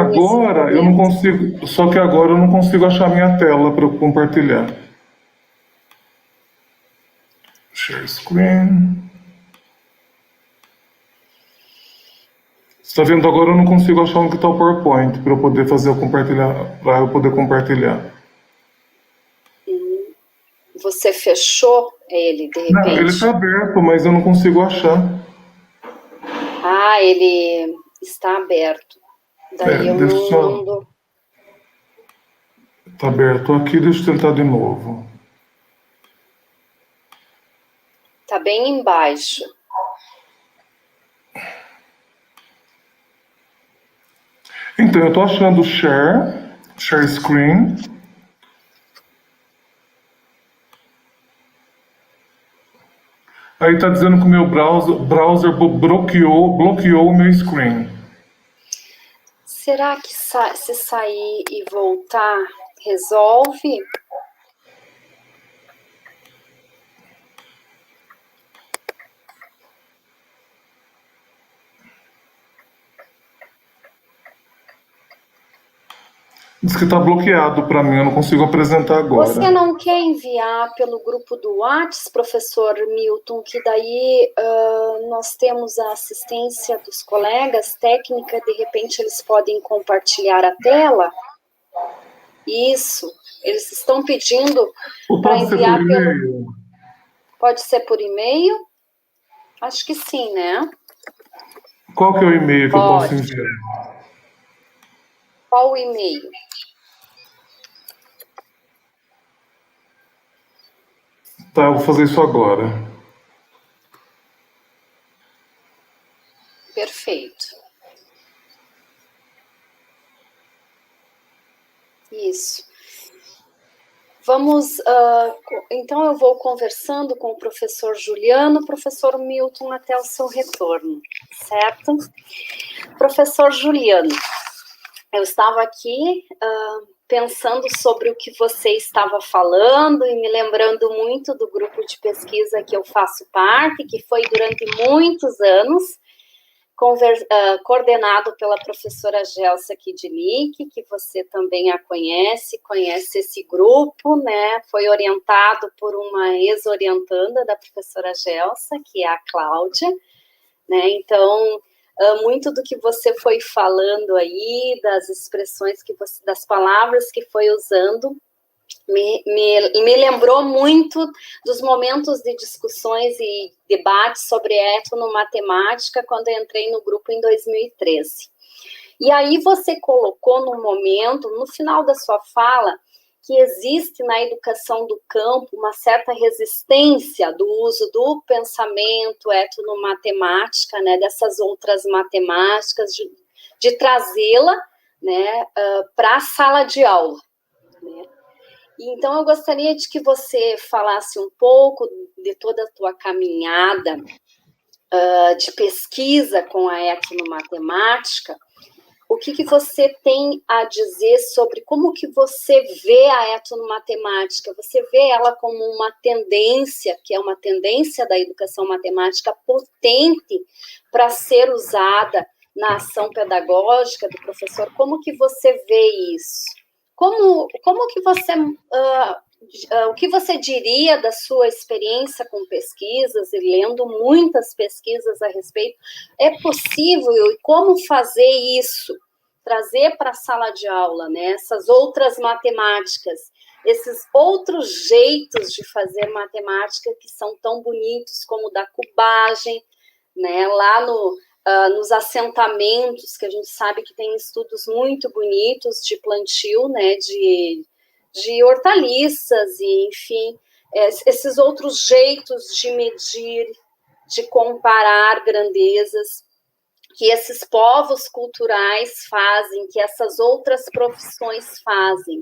Speaker 3: agora eu não consigo achar minha tela para eu compartilhar. Share screen. Você está vendo agora? Eu não consigo achar onde está o PowerPoint para eu poder fazer o compartilhar, para eu poder compartilhar.
Speaker 1: Você fechou ele de repente?
Speaker 3: Não, ele está aberto, mas eu não consigo achar.
Speaker 1: Ah, ele está aberto. Daí eu não dou.
Speaker 3: Está aberto aqui, deixa eu tentar de novo.
Speaker 1: Está bem embaixo.
Speaker 3: Então, eu estou achando share screen. Aí está dizendo que o meu browser bloqueou o meu screen.
Speaker 1: Será que se sair e voltar, resolve?
Speaker 3: Diz que está bloqueado para mim, eu não consigo apresentar agora.
Speaker 1: Você não quer enviar pelo grupo do WhatsApp, professor Milton, que daí nós temos a assistência dos colegas técnica, de repente eles podem compartilhar a tela? Isso, eles estão pedindo para enviar pelo... Pode ser por e-mail? Acho que sim, né?
Speaker 3: Qual que é o e-mail que eu posso enviar?
Speaker 1: Qual o e-mail?
Speaker 3: Tá, eu vou fazer isso agora.
Speaker 1: Perfeito. Isso. Vamos, então eu vou conversando com o professor Juliano, professor Milton, até o seu retorno, certo? Professor Juliano, eu estava aqui pensando sobre o que você estava falando e me lembrando muito do grupo de pesquisa que eu faço parte, que foi durante muitos anos, coordenado pela professora Gelsa Kidlik, que você também a conhece esse grupo, né? Foi orientado por uma ex-orientanda da professora Gelsa, que é a Cláudia, né? Então, muito do que você foi falando aí, das expressões que você, das palavras que foi usando, me lembrou muito dos momentos de discussões e debates sobre etnomatemática quando eu entrei no grupo em 2013. E aí você colocou no momento, no final da sua fala, que existe na educação do campo uma certa resistência do uso do pensamento etnomatemática, né, dessas outras matemáticas, de trazê-la, né, para a sala de aula, né? Então, eu gostaria de que você falasse um pouco de toda a tua caminhada de pesquisa com a etnomatemática. O que você tem a dizer sobre como que você vê a etnomatemática? Você vê ela como uma tendência, que é uma tendência da educação matemática potente para ser usada na ação pedagógica do professor? Como que você vê isso? Como que você, o que você diria da sua experiência com pesquisas e lendo muitas pesquisas a respeito? É possível, e como fazer isso? Trazer para a sala de aula, né, essas outras matemáticas, esses outros jeitos de fazer matemática que são tão bonitos, como o da cubagem, né, lá nos assentamentos, que a gente sabe que tem estudos muito bonitos de plantio, né, de hortaliças, e enfim, esses outros jeitos de medir, de comparar grandezas, que esses povos culturais fazem, que essas outras profissões fazem.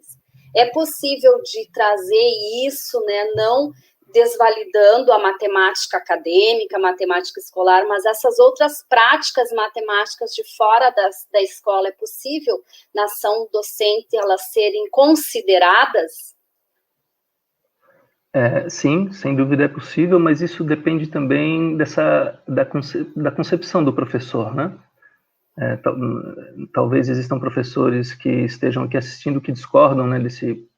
Speaker 1: É possível de trazer isso, né, não desvalidando a matemática acadêmica, a matemática escolar, mas essas outras práticas matemáticas de fora da escola, é possível, na ação docente, elas serem consideradas?
Speaker 2: Sim, sem dúvida é possível, mas isso depende também da concepção do professor, né? Talvez existam professores que estejam aqui assistindo que discordam, né,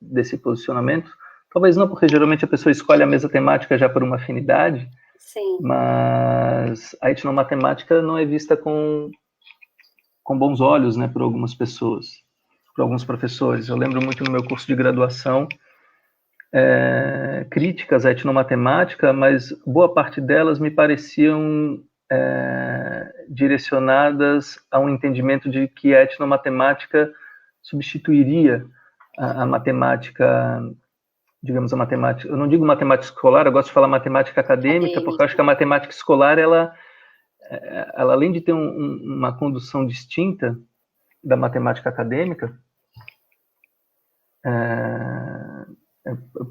Speaker 2: desse posicionamento. Talvez não, porque geralmente a pessoa escolhe a mesa temática já por uma afinidade.
Speaker 1: Sim.
Speaker 2: Mas a etnomatemática não é vista com bons olhos, né, por algumas pessoas, por alguns professores. Eu lembro muito no meu curso de graduação, críticas à etnomatemática, mas boa parte delas me pareciam direcionadas a um entendimento de que a etnomatemática substituiria a matemática, digamos, a matemática, eu não digo matemática escolar, eu gosto de falar matemática acadêmica, porque eu acho que a matemática escolar, ela além de ter uma condução distinta da matemática acadêmica,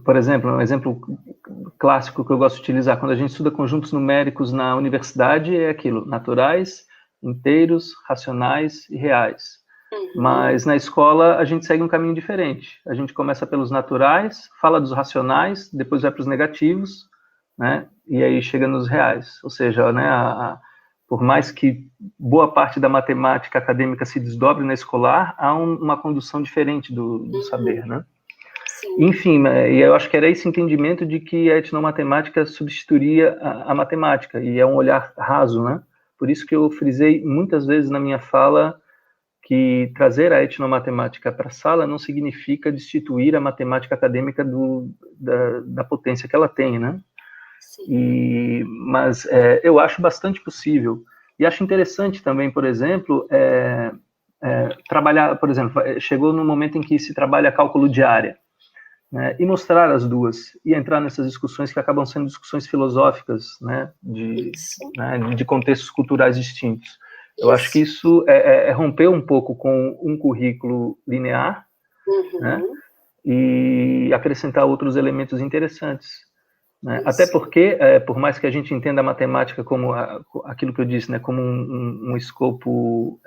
Speaker 2: por exemplo, um exemplo clássico que eu gosto de utilizar, quando a gente estuda conjuntos numéricos na universidade, é aquilo, naturais, inteiros, racionais e reais. Mas na escola a gente segue um caminho diferente. A gente começa pelos naturais, fala dos racionais, depois vai para os negativos, né? E aí chega nos reais. Ou seja, né, por mais que boa parte da matemática acadêmica se desdobre na escolar, há uma condução diferente do saber, né?
Speaker 1: Sim.
Speaker 2: Enfim, e eu acho que era esse entendimento de que a etnomatemática substituiria a matemática, e é um olhar raso, né? Por isso que eu frisei muitas vezes na minha fala que trazer a etnomatemática para a sala não significa destituir a matemática acadêmica da potência que ela tem, né? Mas eu acho bastante possível. E acho interessante também, por exemplo, trabalhar, por exemplo, chegou no momento em que se trabalha cálculo de área, né, e mostrar as duas, e entrar nessas discussões que acabam sendo discussões filosóficas, né, de contextos culturais distintos. Eu acho que isso é romper um pouco com um currículo linear, né, e acrescentar outros elementos interessantes. Né? Até porque, por mais que a gente entenda a matemática como aquilo que eu disse, né, como um escopo,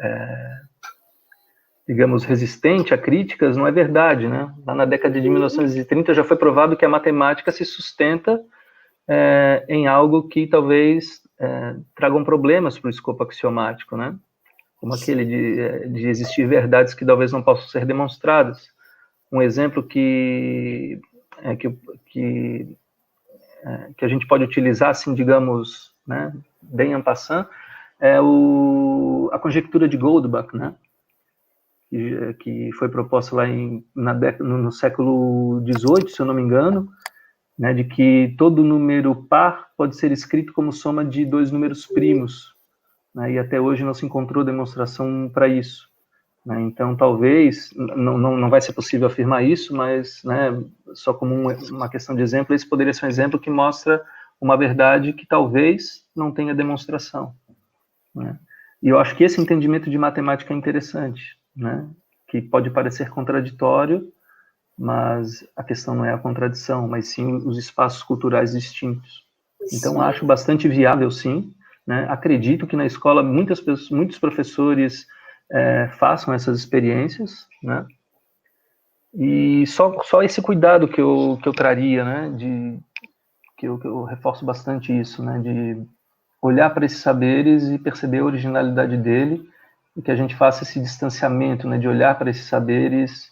Speaker 2: digamos, resistente a críticas, não é verdade, né? Lá na década de 1930 já foi provado que a matemática se sustenta em algo que talvez tragam problemas para o escopo axiomático, né? Como aquele de existir verdades que talvez não possam ser demonstradas. Um exemplo que a gente pode utilizar, assim, digamos, né, bem en passant, é a conjectura de Goldbach, né? Que foi proposta lá no século XVIII, se eu não me engano, né, de que todo número par pode ser escrito como soma de dois números primos, né, e até hoje não se encontrou demonstração para isso. Né, então, talvez, não vai ser possível afirmar isso, mas, né, só como uma questão de exemplo, esse poderia ser um exemplo que mostra uma verdade que talvez não tenha demonstração. Né? E eu acho que esse entendimento de matemática é interessante, né? Que pode parecer contraditório, mas a questão não é a contradição, mas sim os espaços culturais distintos. Então, acho bastante viável, sim. Né? Acredito que na escola muitos professores façam essas experiências, né? E só esse cuidado que eu traria, né? Que eu reforço bastante isso, né? De olhar para esses saberes e perceber a originalidade dele, e que a gente faça esse distanciamento, né, de olhar para esses saberes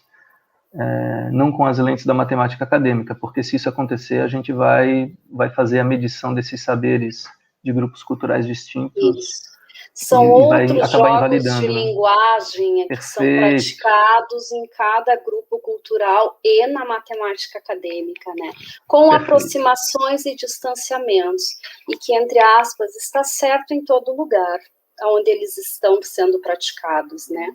Speaker 2: não com as lentes da matemática acadêmica, porque se isso acontecer, a gente vai fazer a medição desses saberes de grupos culturais distintos.
Speaker 1: Isso. São outros jogos de
Speaker 2: né?
Speaker 1: linguagem que são praticados em cada grupo cultural e na matemática acadêmica, né? Com aproximações e distanciamentos, e que, entre aspas, está certo em todo lugar onde eles estão sendo praticados, né?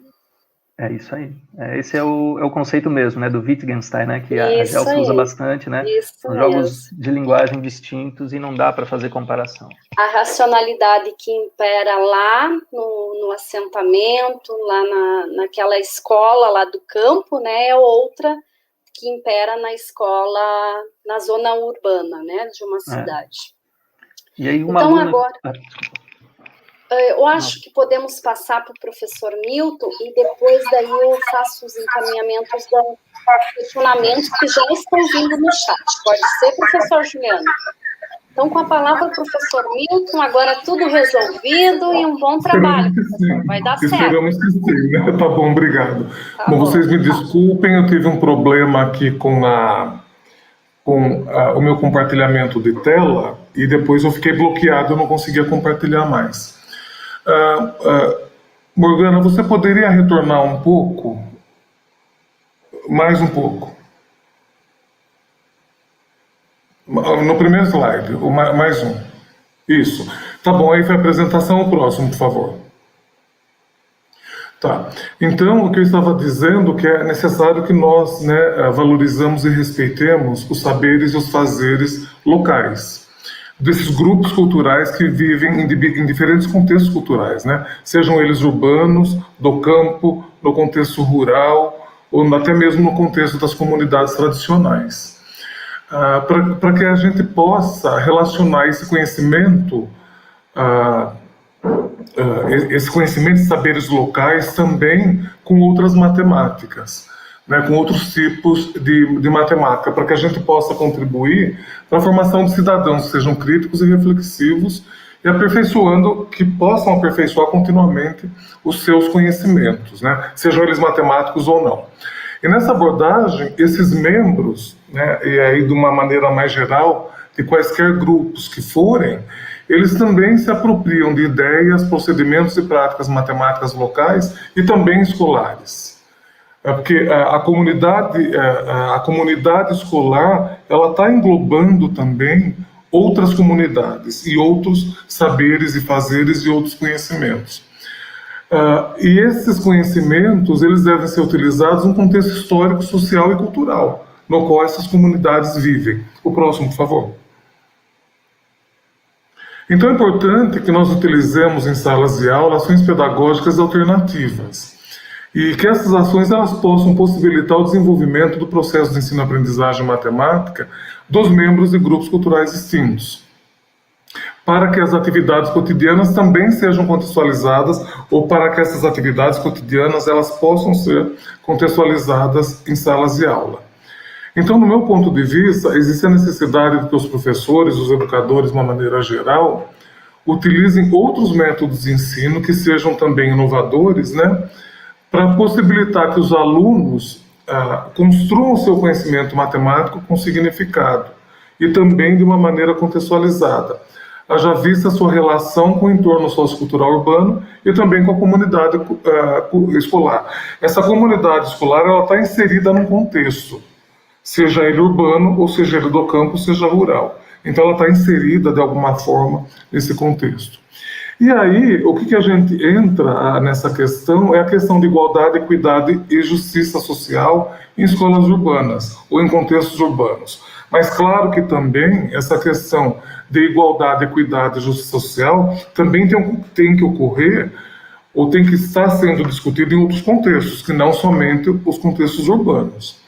Speaker 2: É isso aí. Esse é o conceito mesmo, né, do Wittgenstein, né, que a Gelson usa bastante, né? São jogos de linguagem distintos e não dá para fazer comparação.
Speaker 1: A racionalidade que impera lá no assentamento, lá naquela escola lá do campo, né, é outra que impera na escola, na zona urbana, né, de uma cidade.
Speaker 2: E aí uma
Speaker 1: então,
Speaker 2: aluna...
Speaker 1: agora, eu acho que podemos passar para o professor Milton e depois daí eu faço os encaminhamentos dos questionamentos que já estão vindo no chat. Pode ser, professor Juliano? Então, com a palavra, professor Milton, agora tudo resolvido e um bom trabalho, professor. Vai dar certo.
Speaker 3: Esperamos que sim, né? Tá bom, obrigado.
Speaker 1: Tá
Speaker 3: bom,
Speaker 1: bom,
Speaker 3: vocês me desculpem, eu tive um problema aqui com o meu compartilhamento de tela e depois eu fiquei bloqueado, eu não conseguia compartilhar mais. Morgana, você poderia retornar um pouco? Mais um pouco. No primeiro slide, mais um. Isso. Tá bom, aí foi a apresentação, o próximo, por favor. Tá. Então, o que eu estava dizendo que é necessário que nós, né, valorizamos e respeitemos os saberes e os fazeres locais desses grupos culturais que vivem em diferentes contextos culturais, né? Sejam eles urbanos, do campo, no contexto rural, ou até mesmo no contexto das comunidades tradicionais. Para que a gente possa relacionar esse conhecimento de saberes locais também com outras matemáticas, né, com outros tipos de matemática, para que a gente possa contribuir para a formação de cidadãos que sejam críticos e reflexivos e que possam aperfeiçoar continuamente os seus conhecimentos, né, sejam eles matemáticos ou não. E nessa abordagem, esses membros, né, e aí de uma maneira mais geral, de quaisquer grupos que forem, eles também se apropriam de ideias, procedimentos e práticas matemáticas locais e também escolares. Porque a comunidade escolar, ela está englobando também outras comunidades e outros saberes e fazeres e outros conhecimentos. E esses conhecimentos, eles devem ser utilizados num contexto histórico, social e cultural, no qual essas comunidades vivem. O próximo, por favor. Então é importante que nós utilizemos em salas de aula ações pedagógicas alternativas e que essas ações elas possam possibilitar o desenvolvimento do processo de ensino-aprendizagem matemática dos membros de grupos culturais distintos, para que as atividades cotidianas também sejam contextualizadas ou para que essas atividades cotidianas elas possam ser contextualizadas em salas de aula. Então, no meu ponto de vista, existe a necessidade de que os professores, os educadores, de uma maneira geral, utilizem outros métodos de ensino que sejam também inovadores, né, para possibilitar que os alunos construam o seu conhecimento matemático com significado e também de uma maneira contextualizada, haja vista a sua relação com o entorno sociocultural urbano e também com a comunidade escolar. Essa comunidade escolar ela está inserida num contexto, seja ele urbano, ou seja ele do campo, seja rural. Então ela está inserida de alguma forma nesse contexto. E aí, o que a gente entra nessa questão é a questão de igualdade, equidade e justiça social em escolas urbanas, ou em contextos urbanos. Mas claro que também essa questão de igualdade, equidade e justiça social também tem que ocorrer, ou tem que estar sendo discutido em outros contextos, que não somente os contextos urbanos.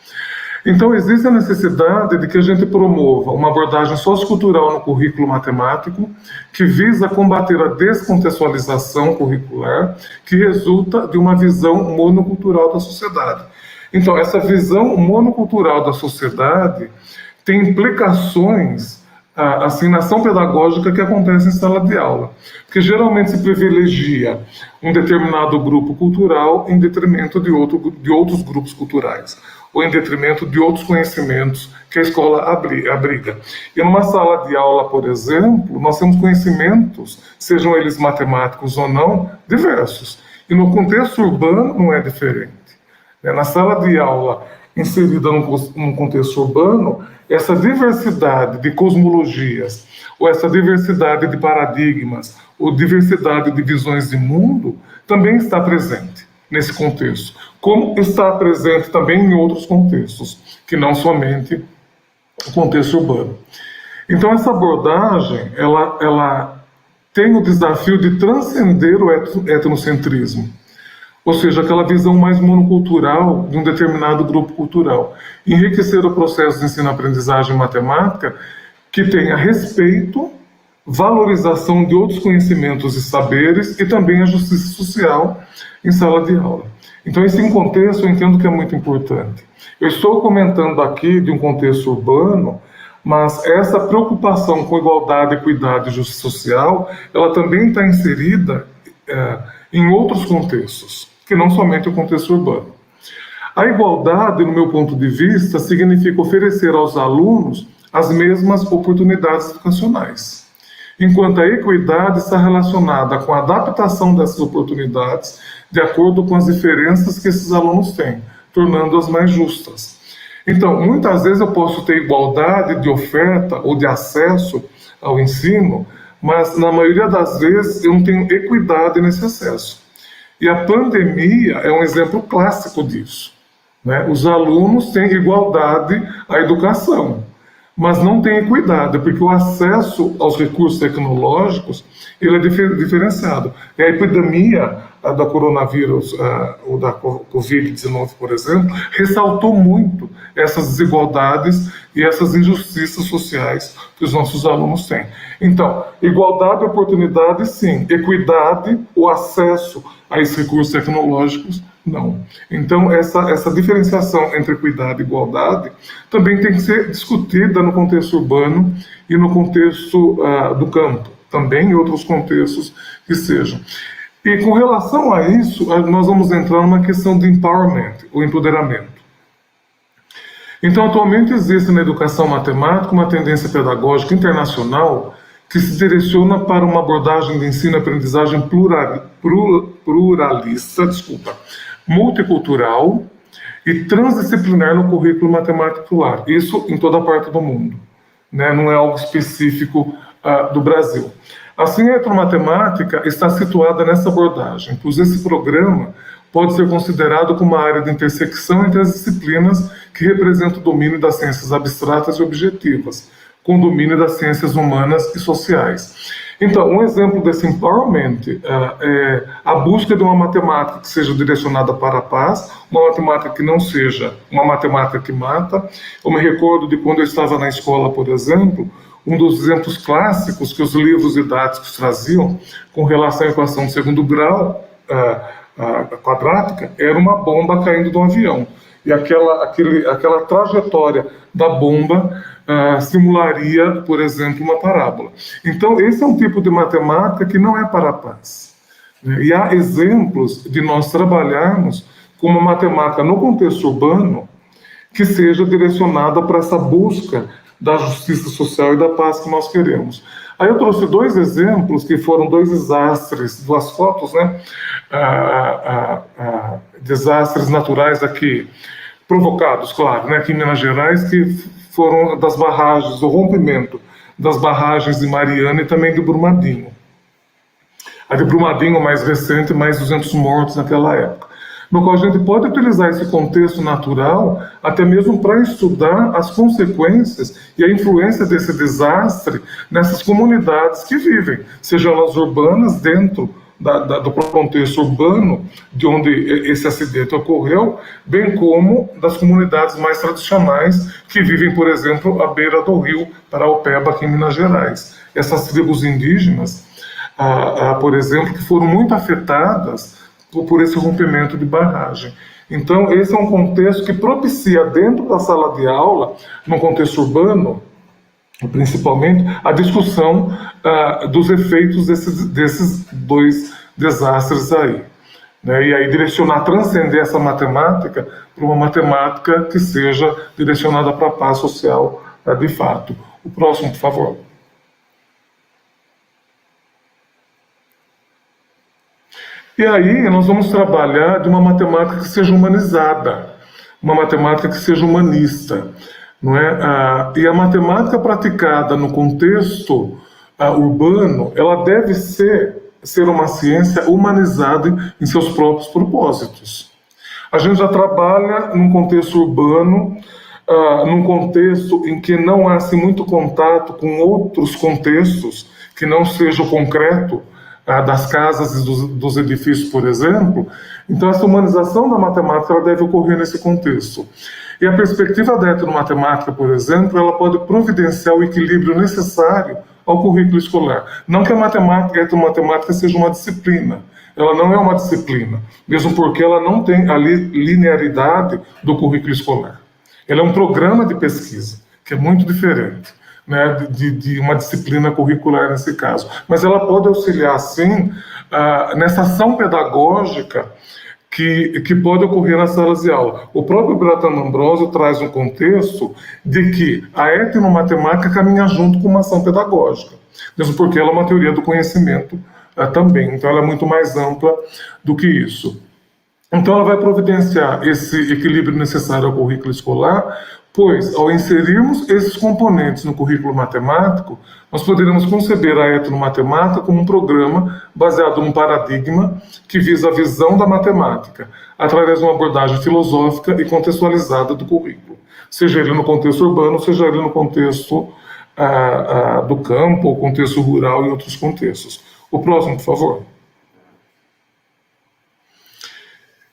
Speaker 3: Então, existe a necessidade de que a gente promova uma abordagem sociocultural no currículo matemático que visa combater a descontextualização curricular que resulta de uma visão monocultural da sociedade. Então, essa visão monocultural da sociedade tem implicações assim, na ação pedagógica que acontece em sala de aula, porque geralmente se privilegia um determinado grupo cultural em detrimento de outros grupos culturais, ou em detrimento de outros conhecimentos que a escola abriga. E numa sala de aula, por exemplo, nós temos conhecimentos, sejam eles matemáticos ou não, diversos. E no contexto urbano não é diferente. Na sala de aula, inserida num contexto urbano, essa diversidade de cosmologias, ou essa diversidade de paradigmas, ou diversidade de visões de mundo, também está presente nesse contexto, como está presente também em outros contextos, que não somente o contexto urbano. Então, essa abordagem, ela tem o desafio de transcender o etnocentrismo, ou seja, aquela visão mais monocultural de um determinado grupo cultural. Enriquecer o processo de ensino-aprendizagem em matemática que tenha respeito, valorização de outros conhecimentos e saberes e também a justiça social em sala de aula. Então, esse contexto eu entendo que é muito importante. Eu estou comentando aqui de um contexto urbano, mas essa preocupação com igualdade, equidade e justiça social, ela também está inserida em outros contextos, que não somente o contexto urbano. A igualdade, no meu ponto de vista, significa oferecer aos alunos as mesmas oportunidades educacionais, enquanto a equidade está relacionada com a adaptação dessas oportunidades de acordo com as diferenças que esses alunos têm, tornando-as mais justas. Então, muitas vezes eu posso ter igualdade de oferta ou de acesso ao ensino, mas na maioria das vezes eu não tenho equidade nesse acesso. E a pandemia é um exemplo clássico disso, né? Os alunos têm igualdade à educação, mas não tem equidade, porque o acesso aos recursos tecnológicos ele é diferenciado. E a epidemia da coronavírus, ou da Covid-19, por exemplo, ressaltou muito essas desigualdades e essas injustiças sociais que os nossos alunos têm. Então, igualdade de oportunidade, sim. Equidade, o acesso a esses recursos tecnológicos, não. Então, essa diferenciação entre equidade e igualdade também tem que ser discutida no contexto urbano e no contexto do campo, também em outros contextos que sejam. E com relação a isso, nós vamos entrar numa questão de empowerment, o empoderamento. Então, atualmente existe na educação matemática uma tendência pedagógica internacional que se direciona para uma abordagem de ensino e aprendizagem pluralista, multicultural e transdisciplinar no currículo matemático-lar. Isso em toda parte do mundo, né? Não é algo específico do Brasil. Assim, a eletromatemática está situada nessa abordagem, pois esse programa pode ser considerado como uma área de intersecção entre as disciplinas que representam o domínio das ciências abstratas e objetivas, com o domínio das ciências humanas e sociais. Então, um exemplo desse empowerment é a busca de uma matemática que seja direcionada para a paz, uma matemática que não seja uma matemática que mata. Eu me recordo de quando eu estava na escola, por exemplo, um dos exemplos clássicos que os livros didáticos traziam com relação à equação de segundo grau quadrática era uma bomba caindo de um avião. E aquela trajetória da bomba simularia, por exemplo, uma parábola. Então, esse é um tipo de matemática que não é para a paz. E há exemplos de nós trabalharmos com uma matemática no contexto urbano que seja direcionada para essa busca da justiça social e da paz que nós queremos. Aí eu trouxe dois exemplos que foram dois desastres, duas fotos, né? Desastres naturais aqui, provocados, claro, né? Aqui em Minas Gerais, que foram das barragens, o rompimento das barragens de Mariana e também de Brumadinho. A de Brumadinho, mais recente, mais 200 mortos naquela época. No qual a gente pode utilizar esse contexto natural até mesmo para estudar as consequências e a influência desse desastre nessas comunidades que vivem, sejam elas urbanas, dentro do contexto urbano de onde esse acidente ocorreu, bem como das comunidades mais tradicionais que vivem, por exemplo, à beira do rio Paraopeba, aqui em Minas Gerais. Essas tribos indígenas, por exemplo, que foram muito afetadas por esse rompimento de barragem. Então, esse é um contexto que propicia, dentro da sala de aula, no contexto urbano, principalmente, a discussão dos efeitos desses dois desastres aí. Né? E aí direcionar, transcender essa matemática para uma matemática que seja direcionada para a paz social de fato. O próximo, por favor. E aí nós vamos trabalhar de uma matemática que seja humanizada, uma matemática que seja humanista, não é? E a matemática praticada no contexto urbano, ela deve ser uma ciência humanizada em seus próprios propósitos. A gente já trabalha num contexto urbano, num contexto em que não há assim, muito contato com outros contextos que não seja o concreto, das casas e dos edifícios, por exemplo. Então, essa humanização da matemática ela deve ocorrer nesse contexto. E a perspectiva da etnomatemática, por exemplo, ela pode providenciar o equilíbrio necessário ao currículo escolar. Não que a etnomatemática seja uma disciplina, ela não é uma disciplina, mesmo porque ela não tem a linearidade do currículo escolar. Ela é um programa de pesquisa, que é muito diferente, né, de uma disciplina curricular nesse caso. Mas ela pode auxiliar, sim, nessa ação pedagógica que pode ocorrer nas salas de aula. O próprio Bertrand Ambrosio traz um contexto de que a etnomatemática caminha junto com uma ação pedagógica, mesmo porque ela é uma teoria do conhecimento também, então ela é muito mais ampla do que isso. Então ela vai providenciar esse equilíbrio necessário ao currículo escolar, pois ao inserirmos esses componentes no currículo matemático, nós poderemos conceber a etnomatemática como um programa baseado num paradigma que visa a visão da matemática, através de uma abordagem filosófica e contextualizada do currículo, seja ele no contexto urbano, seja ele no contexto do campo, ou contexto rural e outros contextos. O próximo, por favor.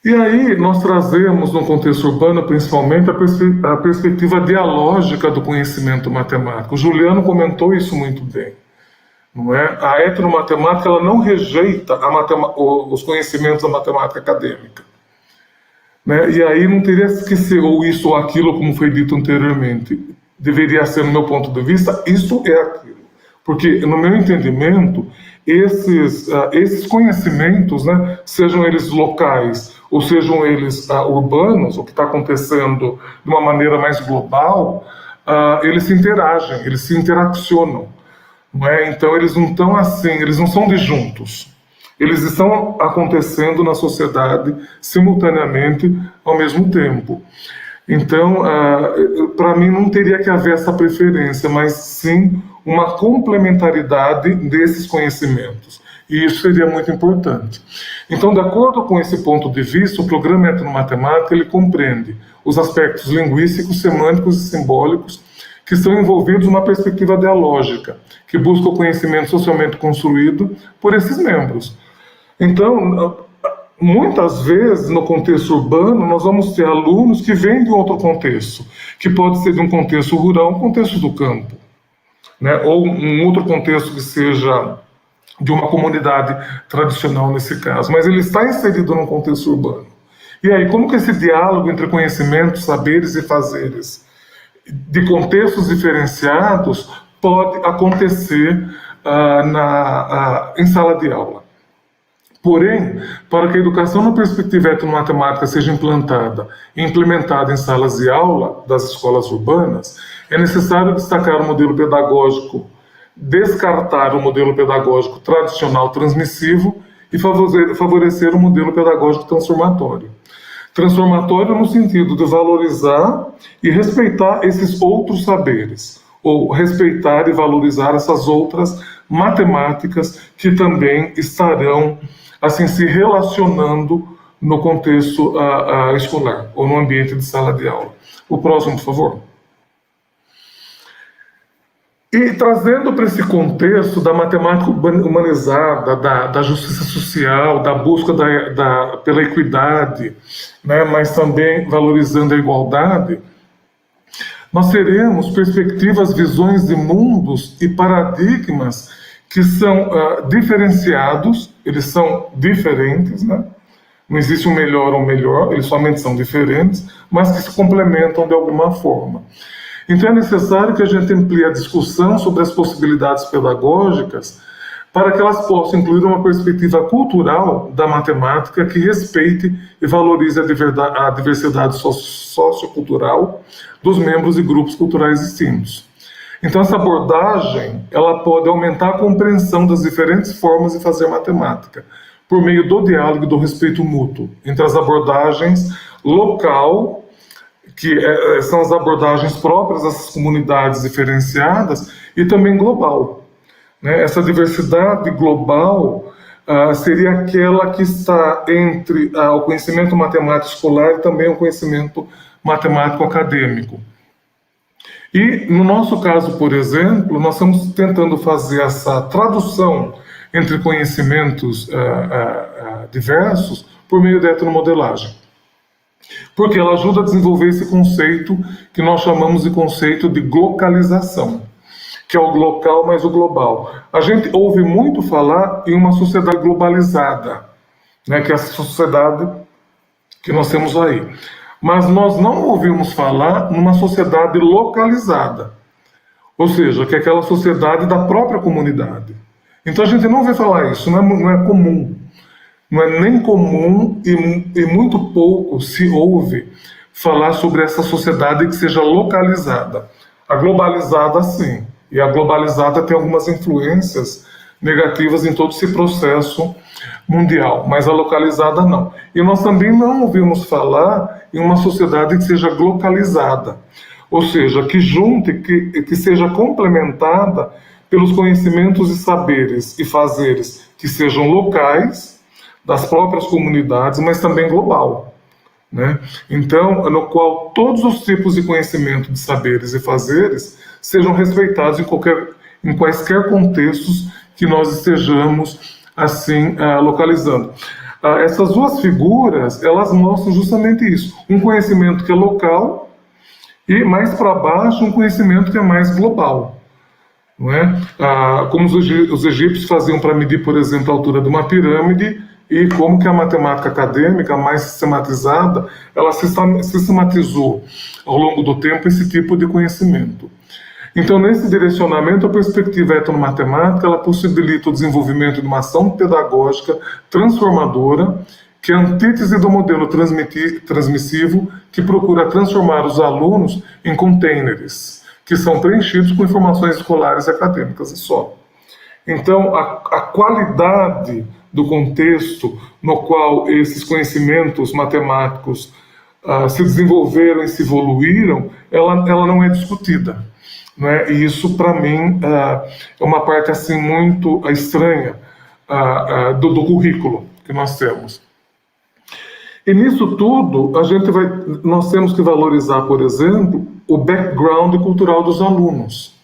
Speaker 3: E aí nós trazemos, no contexto urbano, principalmente, a perspectiva dialógica do conhecimento matemático. O Juliano comentou isso muito bem. Não é? A etnomatemática ela não rejeita os conhecimentos da matemática acadêmica. Né? E aí não teria que ser ou isso ou aquilo, como foi dito anteriormente. Deveria ser, no meu ponto de vista, isso é aquilo. Porque, no meu entendimento, esses conhecimentos, né, sejam eles locais ou sejam eles urbanos, o que está acontecendo de uma maneira mais global, eles se interagem, eles se interaccionam. Não é? Então eles não estão assim, eles não são disjuntos. Eles estão acontecendo na sociedade simultaneamente ao mesmo tempo. Então, para mim não teria que haver essa preferência, mas sim uma complementaridade desses conhecimentos. E isso seria muito importante. Então, de acordo com esse ponto de vista, o programa etnomatemática ele compreende os aspectos linguísticos, semânticos e simbólicos que são envolvidos numa perspectiva dialógica, que busca o conhecimento socialmente construído por esses membros. Então, muitas vezes, no contexto urbano, nós vamos ter alunos que vêm de outro contexto, que pode ser de um contexto rural, um contexto do campo, né? Ou um outro contexto que seja de uma comunidade tradicional nesse caso, mas ele está inserido num contexto urbano. E aí, como que esse diálogo entre conhecimentos, saberes e fazeres de contextos diferenciados pode acontecer em sala de aula? Porém, para que a educação na perspectiva etnomatemática seja implantada e implementada em salas de aula das escolas urbanas, é necessário destacar o modelo pedagógico, descartar o modelo pedagógico tradicional transmissivo e favorecer o modelo pedagógico transformatório. Transformatório no sentido de valorizar e respeitar esses outros saberes, ou respeitar e valorizar essas outras matemáticas que também estarão assim se relacionando no contexto escolar ou no ambiente de sala de aula. O próximo, por favor. E trazendo para esse contexto da matemática humanizada, da justiça social, da busca pela equidade, né, mas também valorizando a igualdade, nós teremos perspectivas, visões de mundos e paradigmas que são diferenciados, eles são diferentes, né? Não existe um melhor ou um melhor, eles somente são diferentes, mas que se complementam de alguma forma. Então é necessário que a gente amplie a discussão sobre as possibilidades pedagógicas para que elas possam incluir uma perspectiva cultural da matemática que respeite e valorize a diversidade sociocultural dos membros e grupos culturais distintos. Então essa abordagem ela pode aumentar a compreensão das diferentes formas de fazer matemática, por meio do diálogo e do respeito mútuo entre as abordagens local, que são as abordagens próprias dessas comunidades diferenciadas, e também global. Né? Essa diversidade global seria aquela que está entre o conhecimento matemático escolar e também o conhecimento matemático acadêmico. E, no nosso caso, por exemplo, nós estamos tentando fazer essa tradução entre conhecimentos diversos por meio da etnomodelagem. Porque ela ajuda a desenvolver esse conceito que nós chamamos de conceito de glocalização, que é o local mais o global. A gente ouve muito falar em uma sociedade globalizada, né, que é a sociedade que nós temos aí. Mas nós não ouvimos falar numa sociedade localizada, ou seja, que é aquela sociedade da própria comunidade. Então a gente não vê falar isso, não é comum. Não é nem comum e muito pouco se ouve falar sobre essa sociedade que seja localizada. A globalizada, sim. E a globalizada tem algumas influências negativas em todo esse processo mundial, mas a localizada não. E nós também não ouvimos falar em uma sociedade que seja glocalizada, ou seja, que junte, que seja complementada pelos conhecimentos e saberes e fazeres que sejam locais, das próprias comunidades, mas também global, né? Então, no qual todos os tipos de conhecimento, de saberes e fazeres sejam respeitados em quaisquer contextos que nós estejamos assim localizando. Essas duas figuras, elas mostram justamente isso, um conhecimento que é local e mais para baixo um conhecimento que é mais global, não é? Como os egípcios faziam para medir, por exemplo, a altura de uma pirâmide, e como que a matemática acadêmica mais sistematizada, ela sistematizou ao longo do tempo esse tipo de conhecimento. Então, nesse direcionamento, a perspectiva etnomatemática, ela possibilita o desenvolvimento de uma ação pedagógica transformadora, que é a antítese do modelo transmissivo, que procura transformar os alunos em containers, que são preenchidos com informações escolares e acadêmicas e só. Então, a qualidade do contexto no qual esses conhecimentos matemáticos se desenvolveram e se evoluíram, ela não é discutida, não é? E isso, para mim, é uma parte assim muito estranha do currículo que nós temos. E nisso tudo, nós temos que valorizar, por exemplo, o background cultural dos alunos.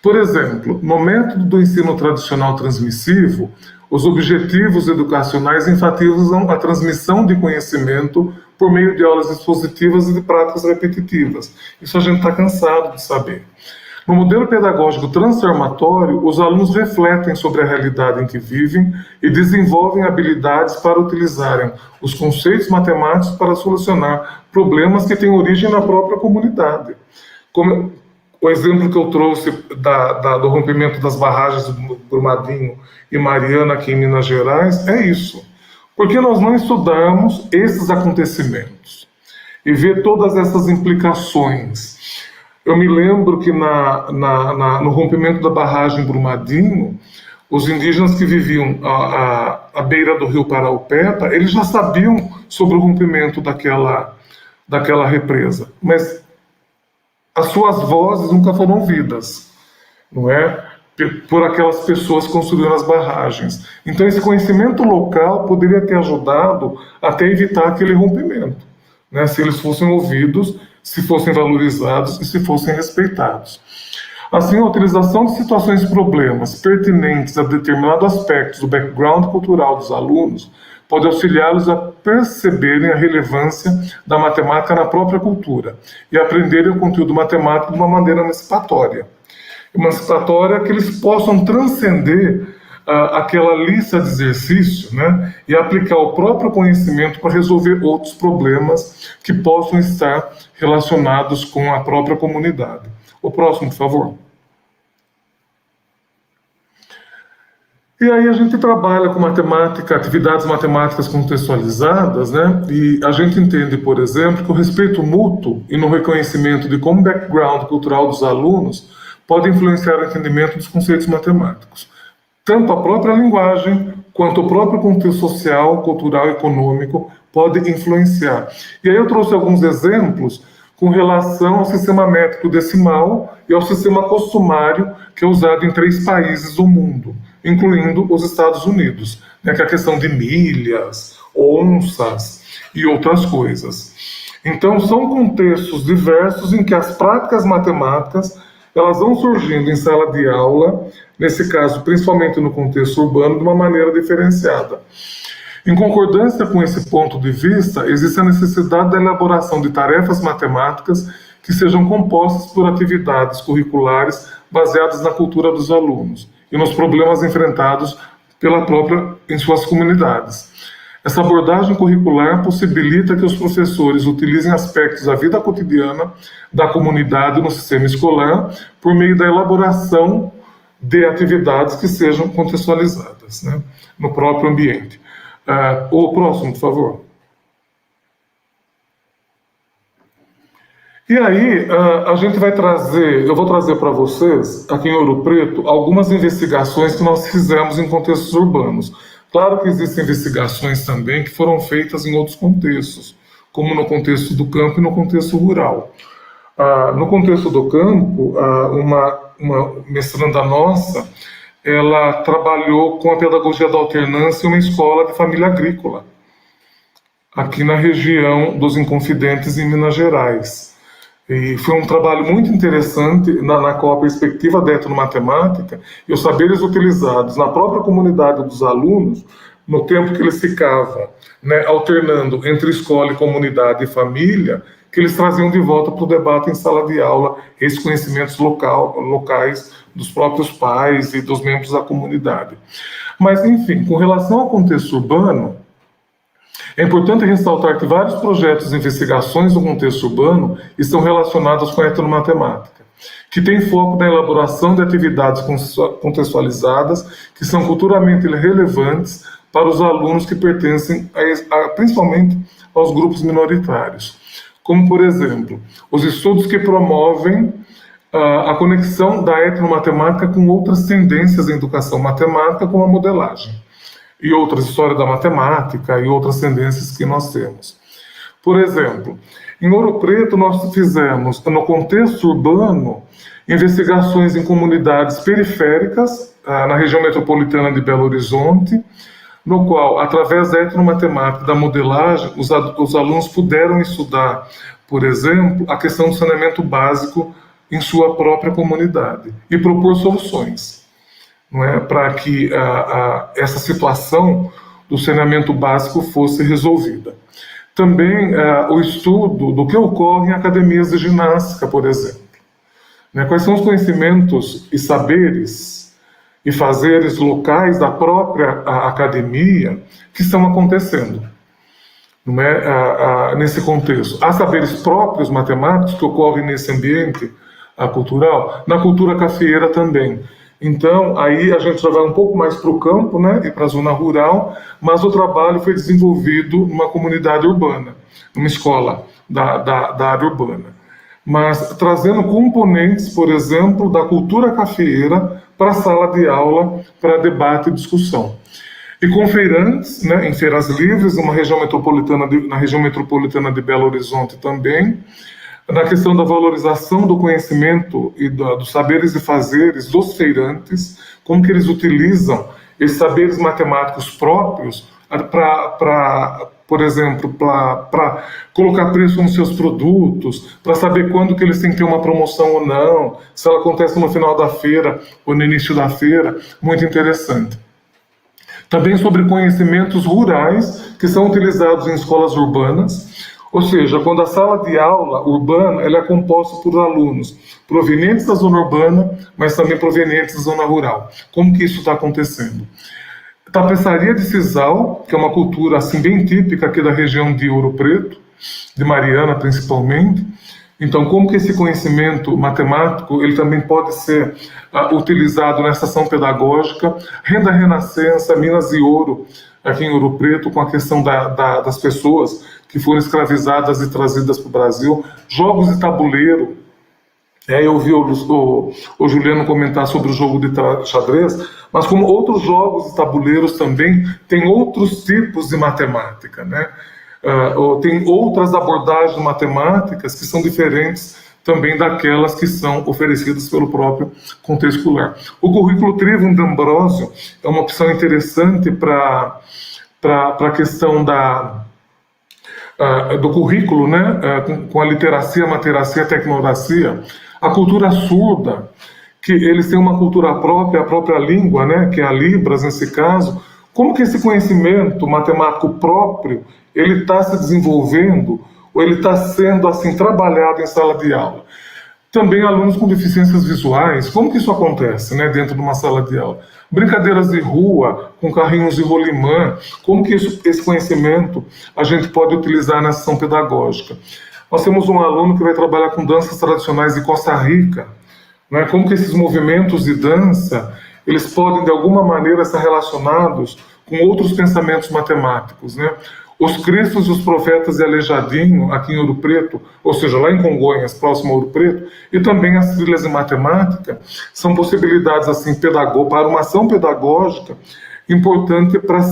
Speaker 3: Por exemplo, no método do ensino tradicional transmissivo, os objetivos educacionais enfatizam a transmissão de conhecimento por meio de aulas expositivas e de práticas repetitivas. Isso a gente está cansado de saber. No modelo pedagógico transformatório, os alunos refletem sobre a realidade em que vivem e desenvolvem habilidades para utilizarem os conceitos matemáticos para solucionar problemas que têm origem na própria comunidade. Como o exemplo que eu trouxe do rompimento das barragens do Brumadinho e Mariana aqui em Minas Gerais é isso. Porque nós não estudamos esses acontecimentos e ver todas essas implicações. Eu me lembro que no rompimento da barragem Brumadinho, os indígenas que viviam à beira do rio Paraupeba, eles já sabiam sobre o rompimento daquela represa, mas as suas vozes nunca foram ouvidas, não é? Por aquelas pessoas que construíram as barragens. Então esse conhecimento local poderia ter ajudado até evitar aquele rompimento, né? Se eles fossem ouvidos, se fossem valorizados e se fossem respeitados. Assim, a utilização de situações e problemas pertinentes a determinados aspectos do background cultural dos alunos pode auxiliá-los a perceberem a relevância da matemática na própria cultura e aprenderem o conteúdo matemático de uma maneira emancipatória. Emancipatória que eles possam transcender aquela lista de exercícios, né, e aplicar o próprio conhecimento para resolver outros problemas que possam estar relacionados com a própria comunidade. O próximo, por favor. E aí a gente trabalha com matemática, atividades matemáticas contextualizadas, né? E a gente entende, por exemplo, que o respeito mútuo e no reconhecimento de como o background cultural dos alunos pode influenciar o entendimento dos conceitos matemáticos. Tanto a própria linguagem, quanto o próprio contexto social, cultural e econômico pode influenciar. E aí eu trouxe alguns exemplos com relação ao sistema métrico decimal e ao sistema costumário que é usado em 3 países do mundo, incluindo os Estados Unidos, né, que é a questão de milhas, onças e outras coisas. Então, são contextos diversos em que as práticas matemáticas elas vão surgindo em sala de aula, nesse caso, principalmente no contexto urbano, de uma maneira diferenciada. Em concordância com esse ponto de vista, existe a necessidade da elaboração de tarefas matemáticas que sejam compostas por atividades curriculares baseadas na cultura dos alunos e nos problemas enfrentados em suas comunidades. Essa abordagem curricular possibilita que os professores utilizem aspectos da vida cotidiana da comunidade no sistema escolar por meio da elaboração de atividades que sejam contextualizadas, né, no próprio ambiente. O próximo, por favor. E aí, eu vou trazer para vocês, aqui em Ouro Preto, algumas investigações que nós fizemos em contextos urbanos. Claro que existem investigações também que foram feitas em outros contextos, como no contexto do campo e no contexto rural. No contexto do campo, uma mestranda nossa, ela trabalhou com a pedagogia da alternância em uma escola de família agrícola, aqui na região dos Inconfidentes, em Minas Gerais. E foi um trabalho muito interessante, na qual a perspectiva da etnomatemática e os saberes utilizados na própria comunidade dos alunos, no tempo que eles ficavam, né, alternando entre escola e comunidade e família, que eles traziam de volta para o debate em sala de aula esses conhecimentos locais dos próprios pais e dos membros da comunidade. Mas, enfim, com relação ao contexto urbano, é importante ressaltar que vários projetos e investigações no contexto urbano estão relacionados com a etnomatemática, que tem foco na elaboração de atividades contextualizadas que são culturalmente relevantes para os alunos que pertencem principalmente aos grupos minoritários, como, por exemplo, os estudos que promovem a conexão da etnomatemática com outras tendências em educação matemática, como a modelagem, e outras histórias da matemática e outras tendências que nós temos. Por exemplo, em Ouro Preto nós fizemos, no contexto urbano, investigações em comunidades periféricas, na região metropolitana de Belo Horizonte, no qual, através da etnomatemática, da modelagem, os alunos puderam estudar, por exemplo, a questão do saneamento básico em sua própria comunidade e propor soluções, não é, para que essa situação do saneamento básico fosse resolvida. Também o estudo do que ocorre em academias de ginástica, por exemplo. Né, quais são os conhecimentos e saberes e fazeres locais da própria academia que estão acontecendo, não é, nesse contexto. Há saberes próprios matemáticos que ocorrem nesse ambiente cultural, na cultura cafeeira também. Então, aí a gente já vai um pouco mais para o campo, né, e para a zona rural, mas o trabalho foi desenvolvido numa comunidade urbana, numa escola da área urbana. Mas trazendo componentes, por exemplo, da cultura cafeeira para a sala de aula, para debate e discussão. E com feirantes, né, em feiras livres, na região metropolitana de Belo Horizonte também, na questão da valorização do conhecimento e dos saberes e fazeres dos feirantes, como que eles utilizam esses saberes matemáticos próprios por exemplo, para colocar preço nos seus produtos, para saber quando que eles têm que ter uma promoção ou não, se ela acontece no final da feira ou no início da feira, muito interessante. Também sobre conhecimentos rurais que são utilizados em escolas urbanas, ou seja, quando a sala de aula urbana ela é composta por alunos provenientes da zona urbana, mas também provenientes da zona rural. Como que isso está acontecendo? Tapeçaria de sisal, que é uma cultura assim, bem típica aqui da região de Ouro Preto, de Mariana principalmente. Então, como que esse conhecimento matemático ele também pode ser utilizado nessa ação pedagógica? Renda Renascença, Minas e Ouro, aqui em Ouro Preto, com a questão das pessoas que foram escravizadas e trazidas para o Brasil. Jogos de tabuleiro. Eu ouvi o Juliano comentar sobre o jogo de xadrez, mas como outros jogos de tabuleiros também têm outros tipos de matemática, né? Tem outras abordagens matemáticas que são diferentes também daquelas que são oferecidas pelo próprio contexto escolar. O currículo Trivium de Ambrosio é uma opção interessante para a questão do currículo, né, com a literacia, materacia, tecnoracia. A cultura surda, que eles têm uma cultura própria, a própria língua, né, que é a Libras nesse caso, como que esse conhecimento matemático próprio, ele está se desenvolvendo, ou ele está sendo assim trabalhado em sala de aula? Também alunos com deficiências visuais, como que isso acontece, né, dentro de uma sala de aula? Brincadeiras de rua, com carrinhos de rolimã, como que esse conhecimento a gente pode utilizar na ação pedagógica? Nós temos um aluno que vai trabalhar com danças tradicionais de Costa Rica, né, como que esses movimentos de dança, eles podem de alguma maneira estar relacionados com outros pensamentos matemáticos, né? Os Cristos e os Profetas de Aleijadinho, aqui em Ouro Preto, ou seja, lá em Congonhas, próximo a Ouro Preto, e também as trilhas de matemática, são possibilidades assim, para uma ação pedagógica importante para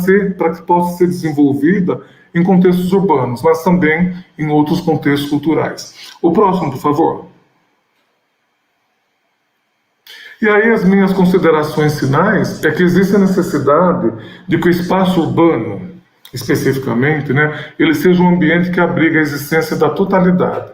Speaker 3: que possa ser desenvolvida em contextos urbanos, mas também em outros contextos culturais. O próximo, por favor. E aí as minhas considerações finais é que existe a necessidade de que o espaço urbano, especificamente, né, ele seja um ambiente que abriga a existência da totalidade,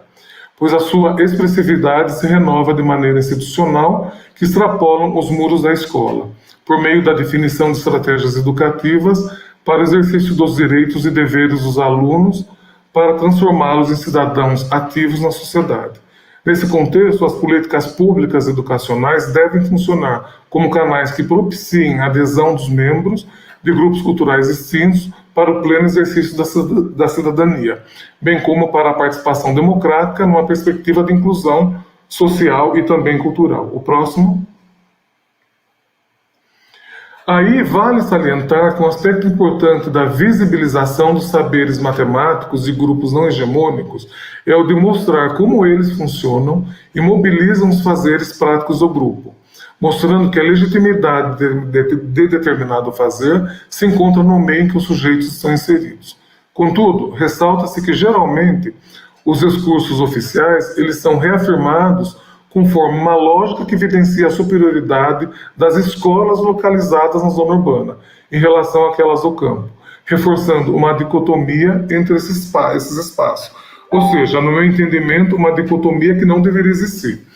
Speaker 3: pois a sua expressividade se renova de maneira institucional que extrapolam os muros da escola, por meio da definição de estratégias educativas para o exercício dos direitos e deveres dos alunos para transformá-los em cidadãos ativos na sociedade. Nesse contexto, as políticas públicas educacionais devem funcionar como canais que propiciem a adesão dos membros de grupos culturais distintos para o pleno exercício da cidadania, bem como para a participação democrática numa perspectiva de inclusão social e também cultural. O próximo. Aí vale salientar que um aspecto importante da visibilização dos saberes matemáticos de grupos não hegemônicos é o de mostrar como eles funcionam e mobilizam os fazeres práticos do grupo, mostrando que a legitimidade de determinado fazer se encontra no meio em que os sujeitos estão inseridos. Contudo, ressalta-se que geralmente os discursos oficiais eles são reafirmados conforme uma lógica que evidencia a superioridade das escolas localizadas na zona urbana em relação àquelas do campo, reforçando uma dicotomia entre esses espaços. Ou seja, no meu entendimento, uma dicotomia que não deveria existir.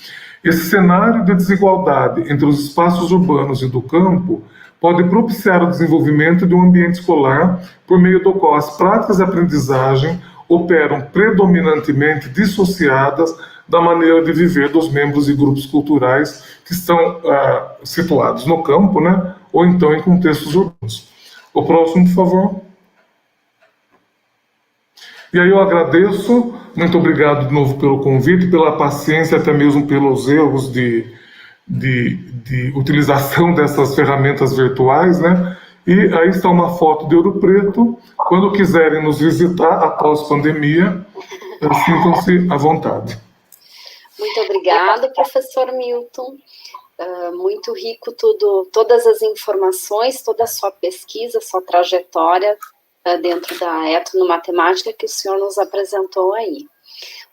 Speaker 3: Esse cenário de desigualdade entre os espaços urbanos e do campo pode propiciar o desenvolvimento de um ambiente escolar por meio do qual as práticas de aprendizagem operam predominantemente dissociadas da maneira de viver dos membros de grupos culturais que estão situados no campo, né, ou então em contextos urbanos. O próximo, por favor. E aí eu agradeço, muito obrigado de novo pelo convite, pela paciência, até mesmo pelos erros de utilização dessas ferramentas virtuais, né? E aí está uma foto de Ouro Preto. Quando quiserem nos visitar após pandemia, sintam-se à vontade.
Speaker 1: Muito obrigada, professor Milton. Muito rico todas as informações, toda a sua pesquisa, sua trajetória dentro da etnomatemática que o senhor nos apresentou aí.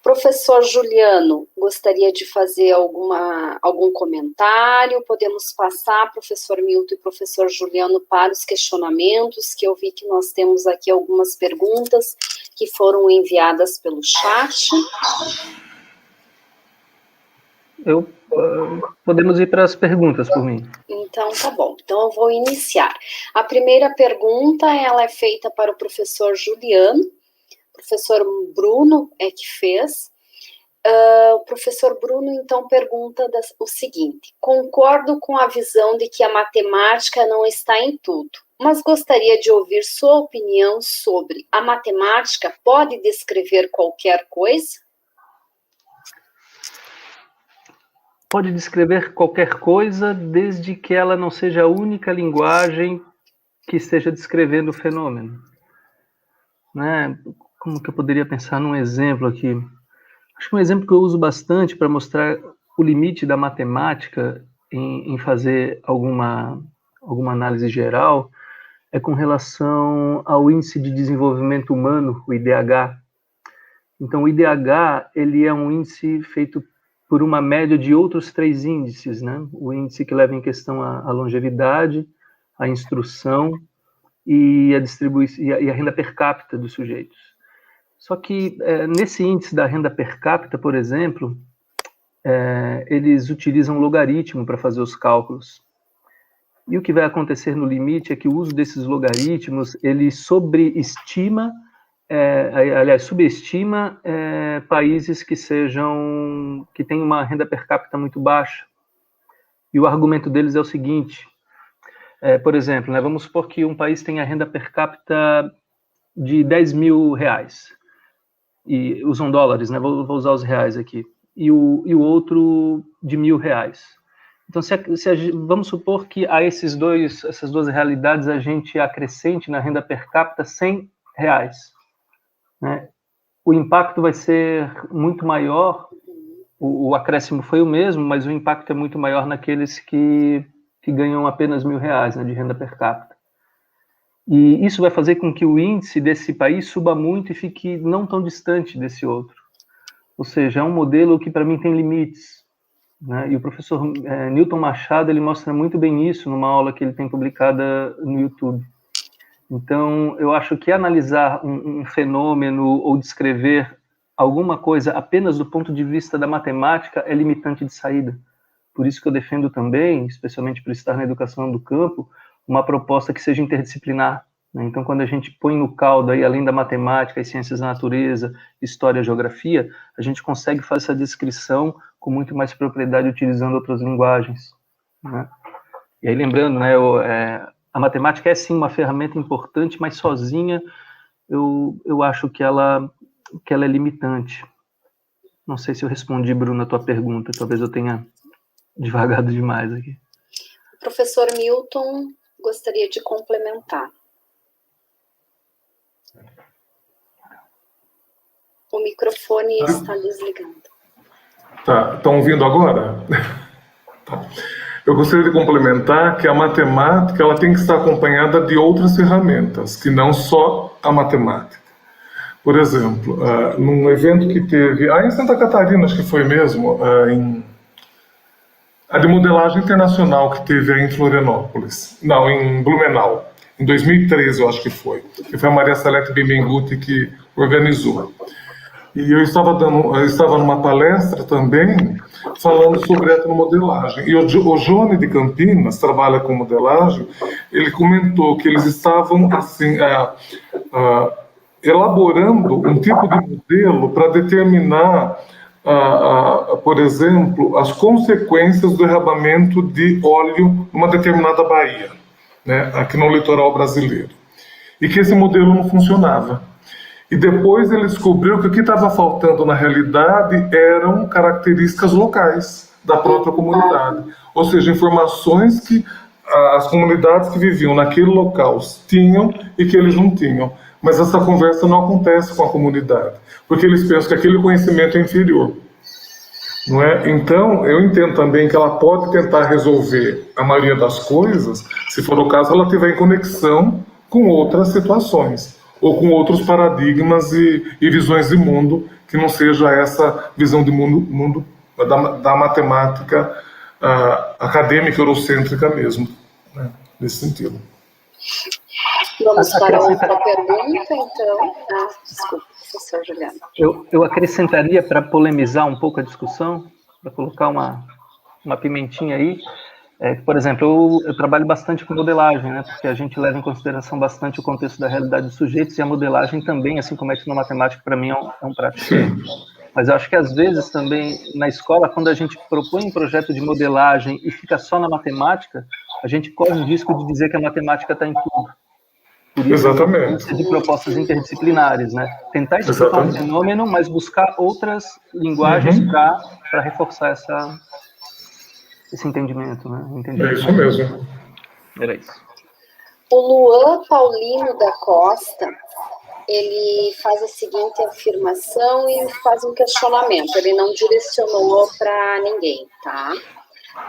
Speaker 1: Professor Juliano, gostaria de fazer algum comentário? Podemos passar, professor Milton e professor Juliano, para os questionamentos, que eu vi que nós temos aqui algumas perguntas que foram enviadas pelo chat.
Speaker 2: Podemos ir para as perguntas, por mim.
Speaker 1: Então, tá bom. Então, eu vou iniciar. A primeira pergunta, ela é feita para o professor Juliano. O professor Bruno é que fez. O professor Bruno, então, pergunta o seguinte: concordo com a visão de que a matemática não está em tudo, mas gostaria de ouvir sua opinião sobre a matemática pode descrever qualquer coisa?
Speaker 2: Pode descrever qualquer coisa, desde que ela não seja a única linguagem que esteja descrevendo o fenômeno. Né? Como que eu poderia pensar num exemplo aqui? Acho que um exemplo que eu uso bastante para mostrar o limite da matemática em fazer alguma análise geral é com relação ao Índice de Desenvolvimento Humano, o IDH. Então, o IDH ele é um índice feito por uma média de outros 3 índices, né? O índice que leva em questão a longevidade, a instrução e a distribuição e a renda per capita dos sujeitos. Só que nesse índice da renda per capita, por exemplo, eles utilizam logaritmo para fazer os cálculos. E o que vai acontecer no limite é que o uso desses logaritmos, ele subestima países que tenham uma renda per capita muito baixa. E o argumento deles é o seguinte, por exemplo, né, vamos supor que um país tenha renda per capita de 10 mil reais, e usam dólares, né, vou usar os reais aqui, e o outro de R$1.000. Então, vamos supor que a essas duas realidades a gente acrescente na renda per capita R$100, né? O impacto vai ser muito maior, o acréscimo foi o mesmo, mas o impacto é muito maior naqueles que ganham apenas R$1.000, né, de renda per capita. E isso vai fazer com que o índice desse país suba muito e fique não tão distante desse outro. Ou seja, é um modelo que para mim tem limites, né? E o professor Newton Machado, ele mostra muito bem isso numa aula que ele tem publicada no YouTube. Então, eu acho que analisar um fenômeno ou descrever alguma coisa apenas do ponto de vista da matemática é limitante de saída. Por isso que eu defendo também, especialmente por estar na educação do campo, uma proposta que seja interdisciplinar, né? Então, quando a gente põe no caldo, aí, além da matemática, as ciências da natureza, história, geografia, a gente consegue fazer essa descrição com muito mais propriedade utilizando outras linguagens, né? E aí, lembrando, né, a matemática é, sim, uma ferramenta importante, mas sozinha eu acho que ela é limitante. Não sei se eu respondi, Bruno, a tua pergunta. Talvez eu tenha divagado demais aqui.
Speaker 1: O professor Milton gostaria de complementar. O microfone está desligado.
Speaker 3: Tá, estão ouvindo agora? Tá. Eu gostaria de complementar que a matemática ela tem que estar acompanhada de outras ferramentas, que não só a matemática. Por exemplo, num evento que teve, em Santa Catarina, acho que foi mesmo, a de modelagem internacional que teve em Florianópolis, não, em Blumenau, em 2013 eu acho que foi a Maria Salete Bimenguti que organizou. E eu estava numa palestra também falando sobre etnomodelagem. E o Johnny de Campinas, trabalha com modelagem, ele comentou que eles estavam assim, elaborando um tipo de modelo para determinar, por exemplo, as consequências do derramamento de óleo numa determinada baía, né, aqui no litoral brasileiro. E que esse modelo não funcionava. E depois ele descobriu que o que estava faltando na realidade eram características locais da própria comunidade. Ou seja, informações que as comunidades que viviam naquele local tinham e que eles não tinham. Mas essa conversa não acontece com a comunidade, porque eles pensam que aquele conhecimento é inferior. Não é? Então, eu entendo também que ela pode tentar resolver a maioria das coisas, se for o caso, ela tiver em conexão com outras situações, ou com outros paradigmas e visões de mundo, que não seja essa visão de mundo da matemática acadêmica eurocêntrica mesmo, né? Nesse sentido.
Speaker 1: Vamos para outra pergunta, então. Desculpa, professor Juliano.
Speaker 2: Eu acrescentaria, para polemizar um pouco a discussão, para colocar uma pimentinha aí, por exemplo, eu trabalho bastante com modelagem, né, porque a gente leva em consideração bastante o contexto da realidade dos sujeitos, e a modelagem também, assim como a etnomatemática, para mim é um prato cheio. Mas eu acho que às vezes também na escola, quando a gente propõe um projeto de modelagem e fica só na matemática, a gente corre o risco de dizer que a matemática está em tudo. Por isso,
Speaker 3: exatamente,
Speaker 2: de propostas interdisciplinares, né? Tentar explicar um fenômeno, mas buscar outras linguagens para reforçar esse entendimento, né?
Speaker 3: É isso mesmo.
Speaker 2: Era isso.
Speaker 1: O Luan Paulino da Costa, ele faz a seguinte afirmação e faz um questionamento. Ele não direcionou para ninguém, tá?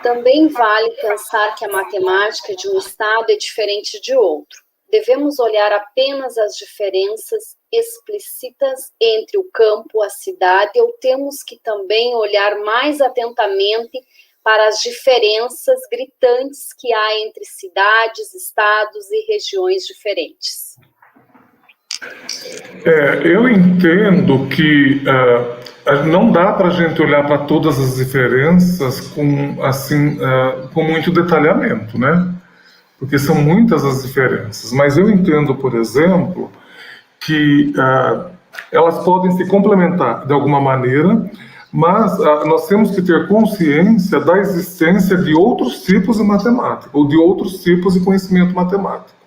Speaker 1: Também vale pensar que a matemática de um estado é diferente de outro. Devemos olhar apenas as diferenças explícitas entre o campo e a cidade, ou temos que também olhar mais atentamente para as diferenças gritantes que há entre cidades, estados e regiões diferentes?
Speaker 3: Eu entendo que não dá para a gente olhar para todas as diferenças com muito detalhamento, né? Porque são muitas as diferenças. Mas eu entendo, por exemplo, que elas podem se complementar de alguma maneira, mas nós temos que ter consciência da existência de outros tipos de matemática, ou de outros tipos de conhecimento matemático,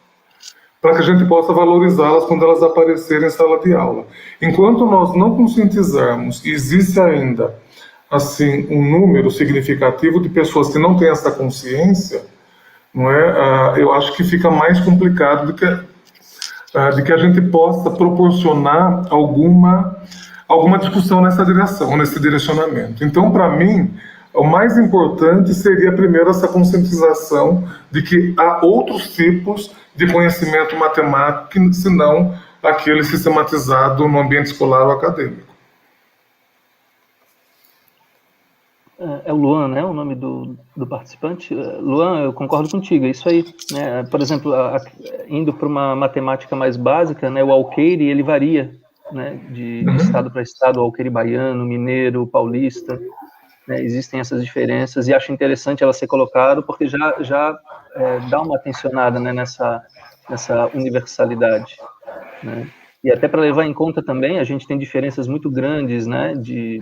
Speaker 3: para que a gente possa valorizá-las quando elas aparecerem em sala de aula. Enquanto nós não conscientizarmos que existe ainda assim um número significativo de pessoas que não têm essa consciência, não é? Eu acho que fica mais complicado de que a gente possa proporcionar alguma discussão nessa direção, nesse direcionamento. Então, para mim, o mais importante seria primeiro essa conscientização de que há outros tipos de conhecimento matemático, senão aquele sistematizado no ambiente escolar ou acadêmico.
Speaker 2: É o Luan, né? O nome do participante. Luan, eu concordo contigo, é isso aí. Né? Por exemplo, indo para uma matemática mais básica, né? O alqueire, ele varia, né? De estado para estado, o alqueire baiano, mineiro, paulista. Né? Existem essas diferenças e acho interessante ela ser colocada porque já dá uma atencionada, né? nessa universalidade. Né? E até para levar em conta também, a gente tem diferenças muito grandes, né? de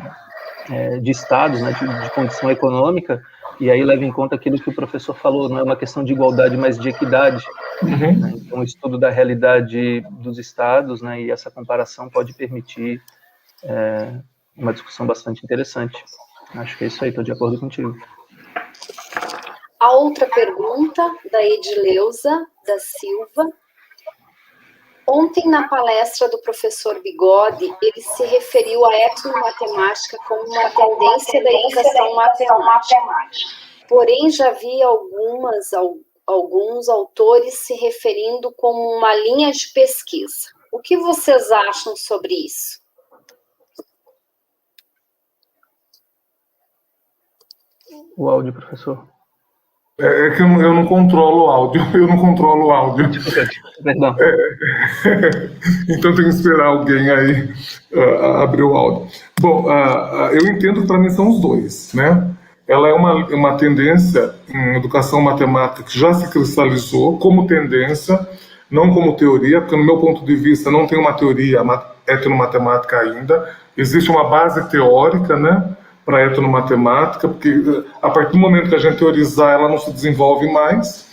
Speaker 2: estados, né, de condição econômica, e aí leva em conta aquilo que o professor falou, não é uma questão de igualdade, mas de equidade. Né? Então, o estudo da realidade dos estados, né, e essa comparação pode permitir uma discussão bastante interessante. Acho que é isso aí, estou de acordo contigo.
Speaker 1: A outra pergunta, da Edileuza da Silva. Ontem, na palestra do professor Bigode, ele se referiu à etnomatemática como uma tendência da educação matemática. Porém, já vi alguns autores se referindo como uma linha de pesquisa. O que vocês acham sobre isso?
Speaker 2: O áudio, professor.
Speaker 3: É que eu não controlo o áudio.
Speaker 2: Perdão.
Speaker 3: Então tem que esperar alguém aí abrir o áudio. Bom, eu entendo que para mim são os dois, né? Ela é uma tendência em educação matemática que já se cristalizou como tendência, não como teoria, porque no meu ponto de vista não tem uma teoria etnomatemática ainda. Existe uma base teórica, né? Para a etnomatemática, porque a partir do momento que a gente teorizar, ela não se desenvolve mais,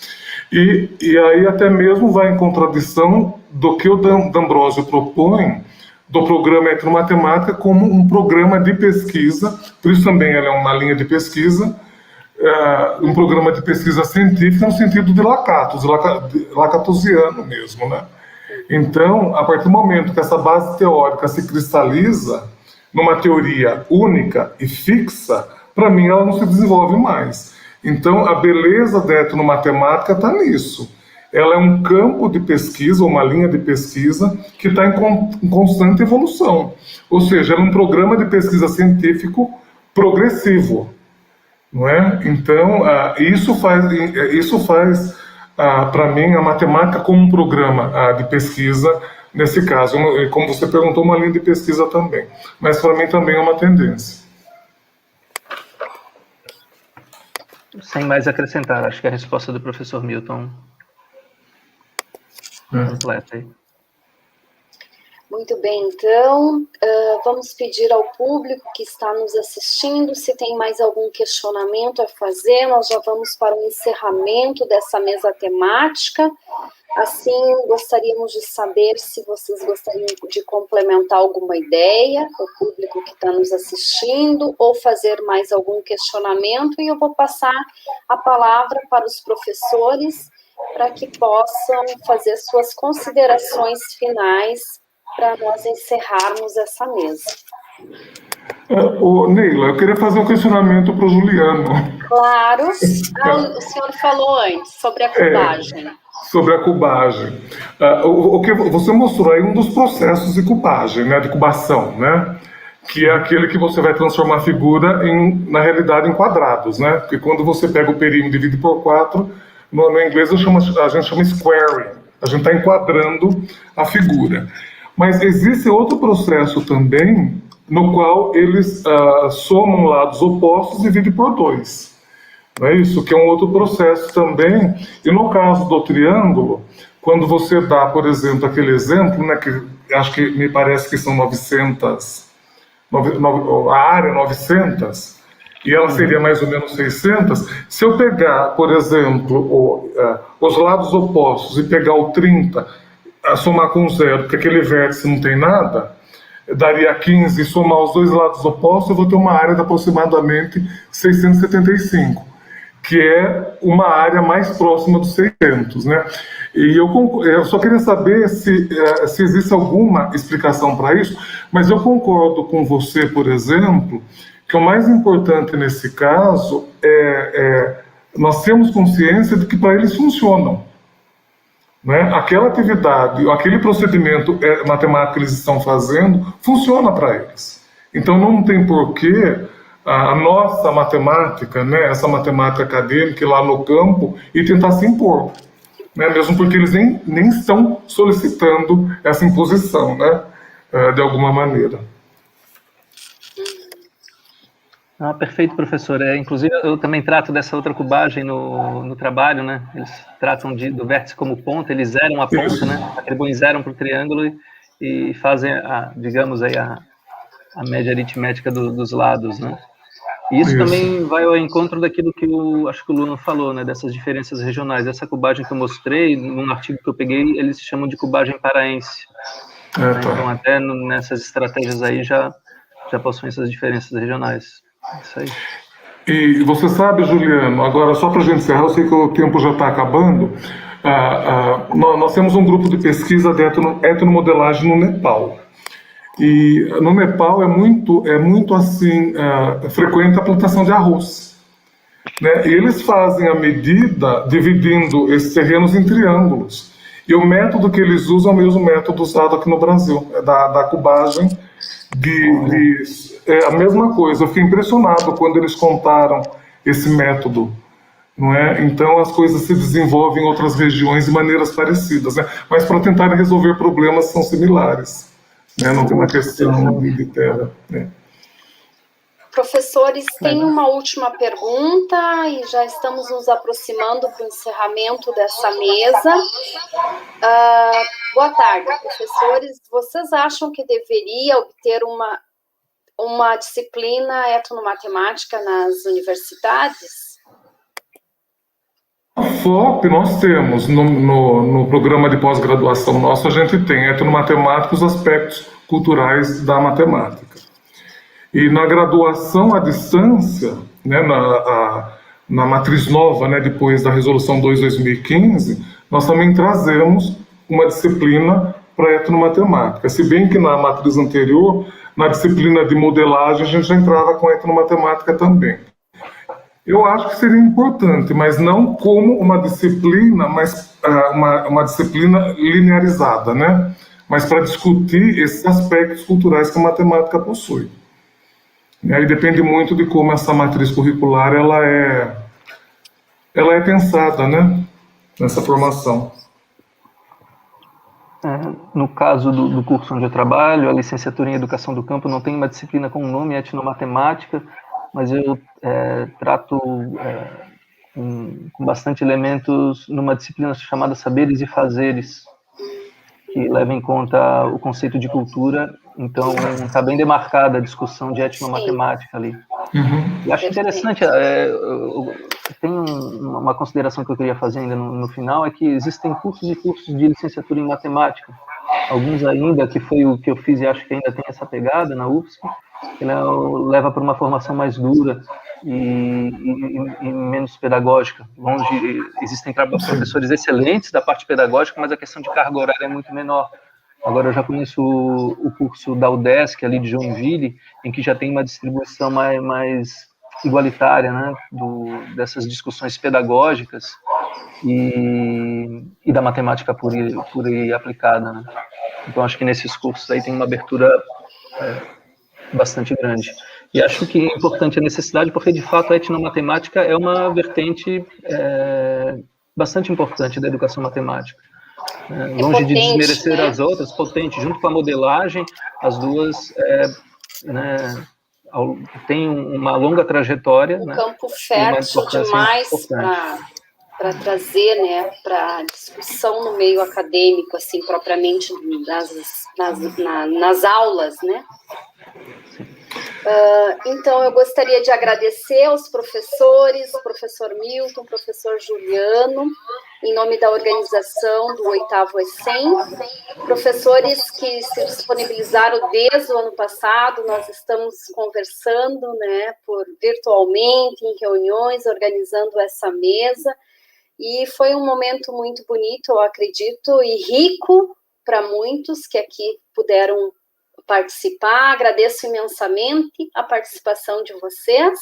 Speaker 3: e aí até mesmo vai em contradição do que o D'Ambrosio propõe do programa etnomatemática como um programa de pesquisa, por isso também ela é uma linha de pesquisa, um programa de pesquisa científica no sentido de lacatusiano mesmo, né? Então, a partir do momento que essa base teórica se cristaliza numa teoria única e fixa, para mim ela não se desenvolve mais. Então, a beleza da etnomatemática está nisso. Ela é um campo de pesquisa, uma linha de pesquisa, que está em constante evolução. Ou seja, ela é um programa de pesquisa científico progressivo. Não é? Então, isso faz para mim, a matemática como um programa de pesquisa, nesse caso, como você perguntou, uma linha de pesquisa também. Mas para mim também é uma tendência.
Speaker 2: Sem mais acrescentar, acho que a resposta do professor Milton completa aí.
Speaker 1: Muito bem, então, vamos pedir ao público que está nos assistindo se tem mais algum questionamento a fazer. Nós já vamos para o encerramento dessa mesa temática. Assim, gostaríamos de saber se vocês gostariam de complementar alguma ideia, o público que está nos assistindo, ou fazer mais algum questionamento, e eu vou passar a palavra para os professores para que possam fazer suas considerações finais para nós encerrarmos essa mesa.
Speaker 3: Neila, eu queria fazer um questionamento para o Juliano.
Speaker 1: Claro. O senhor falou antes sobre a cubagem.
Speaker 3: Sobre a cubagem. O que você mostrou aí um dos processos de cubagem, né, de cubação, né, que é aquele que você vai transformar a figura na realidade em quadrados, né, porque quando você pega o perímetro e divide por 4, no inglês a gente chama squaring, a gente está enquadrando a figura. Mas existe outro processo também, no qual eles somam lados opostos e dividem por 2. Não é isso? Que é um outro processo também. E no caso do triângulo, quando você dá, por exemplo, aquele exemplo, né, que acho que me parece que são 900, a área 900, e ela seria mais ou menos 600, se eu pegar, por exemplo, os lados opostos e pegar o 30, somar com 0, porque aquele vértice não tem nada, daria 15, e somar os dois lados opostos, eu vou ter uma área de aproximadamente 675, que é uma área mais próxima dos 600, né? E eu só queria saber se existe alguma explicação para isso, mas eu concordo com você, por exemplo, que o mais importante nesse caso nós temos consciência de que para eles funcionam. Né? Aquela atividade, aquele procedimento matemático que eles estão fazendo, funciona para eles. Então não tem porquê a nossa matemática, né, essa matemática acadêmica, ir lá no campo e tentar se impor. Né, mesmo porque eles nem estão solicitando essa imposição, né, de alguma maneira.
Speaker 2: Perfeito, professor. Inclusive, eu também trato dessa outra cubagem no trabalho, né? Eles tratam do vértice como ponta, eles zeram a ponta, né? Atribuem zero para o triângulo e fazem, digamos, aí a média aritmética dos lados, né? E isso também vai ao encontro daquilo que acho que o Luno falou, né? Dessas diferenças regionais. Essa cubagem que eu mostrei, num artigo que eu peguei, eles chamam de cubagem paraense. Né? Então, até nessas estratégias aí já possuem essas diferenças regionais. Isso aí.
Speaker 3: E você sabe, Juliano, agora só para a gente encerrar, eu sei que o tempo já está acabando, nós temos um grupo de pesquisa de etnomodelagem no Nepal. E no Nepal é muito assim, frequente a plantação de arroz. Né? E eles fazem a medida dividindo esses terrenos em triângulos. E o método que eles usam é o mesmo método usado aqui no Brasil, da cubagem a mesma coisa. Eu fiquei impressionado quando eles contaram esse método, não é? Então as coisas se desenvolvem em outras regiões de maneiras parecidas, né? Mas para tentarem resolver problemas são similares, né? Não tem uma questão de terra, né?
Speaker 1: Professores, tem uma última pergunta e já estamos nos aproximando para o encerramento dessa mesa. Boa tarde, professores. Vocês acham que deveria obter uma disciplina etnomatemática nas universidades?
Speaker 3: A FOP nós temos, no programa de pós-graduação nosso, a gente tem etnomatemática, os aspectos culturais da matemática. E na graduação à distância, né, na matriz nova, né, depois da Resolução 2/2015, nós também trazemos uma disciplina para etnomatemática. Se bem que na matriz anterior, na disciplina de modelagem, a gente já entrava com etnomatemática também. Eu acho que seria importante, mas não como uma disciplina, mas uma disciplina linearizada, né? Mas para discutir esses aspectos culturais que a matemática possui. E aí depende muito de como essa matriz curricular ela é pensada, né? Nessa formação.
Speaker 2: No caso do curso onde eu trabalho, a licenciatura em Educação do Campo não tem uma disciplina com o nome etnomatemática, mas eu trato com bastante elementos numa disciplina chamada Saberes e Fazeres, que leva em conta o conceito de cultura, então está bem demarcada a discussão de etnomatemática ali.
Speaker 3: Uhum.
Speaker 2: Eu acho interessante, tem uma consideração que eu queria fazer ainda no final, é que existem cursos e cursos de licenciatura em matemática, alguns ainda, que foi o que eu fiz e acho que ainda tem essa pegada na UFSC, que leva para uma formação mais dura e menos pedagógica. Existem professores excelentes da parte pedagógica, mas a questão de carga horária é muito menor. Agora eu já conheço o curso da UDESC, ali de Joinville, em que já tem uma distribuição mais igualitária, né, dessas discussões pedagógicas e da matemática pura e aplicada, né? Então acho que nesses cursos aí tem uma abertura bastante grande. E acho que é importante a necessidade, porque de fato a etnomatemática é uma vertente bastante importante da educação matemática. longe de
Speaker 1: potente,
Speaker 2: desmerecer
Speaker 1: né?
Speaker 2: as outras, potente, junto com a modelagem, as duas têm uma longa trajetória.
Speaker 1: Um
Speaker 2: né,
Speaker 1: campo
Speaker 2: e uma
Speaker 1: fértil
Speaker 2: importância
Speaker 1: demais
Speaker 2: importante.
Speaker 1: para trazer, né, para discussão no meio acadêmico, assim, propriamente nas aulas, né? Então, eu gostaria de agradecer aos professores, professor Milton, professor Juliano, em nome da organização do 8º ECEM, professores que se disponibilizaram desde o ano passado. Nós estamos conversando, né, virtualmente, em reuniões, organizando essa mesa, e foi um momento muito bonito, eu acredito, e rico para muitos que aqui puderam participar. Agradeço imensamente a participação de vocês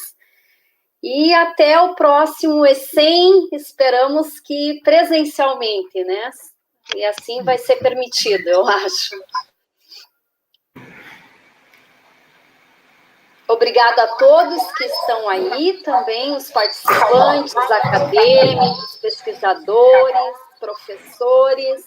Speaker 1: e até o próximo ECEM, esperamos que presencialmente, né? E assim vai ser permitido, eu acho. Obrigada a todos que estão aí também, os participantes, acadêmicos, pesquisadores, professores.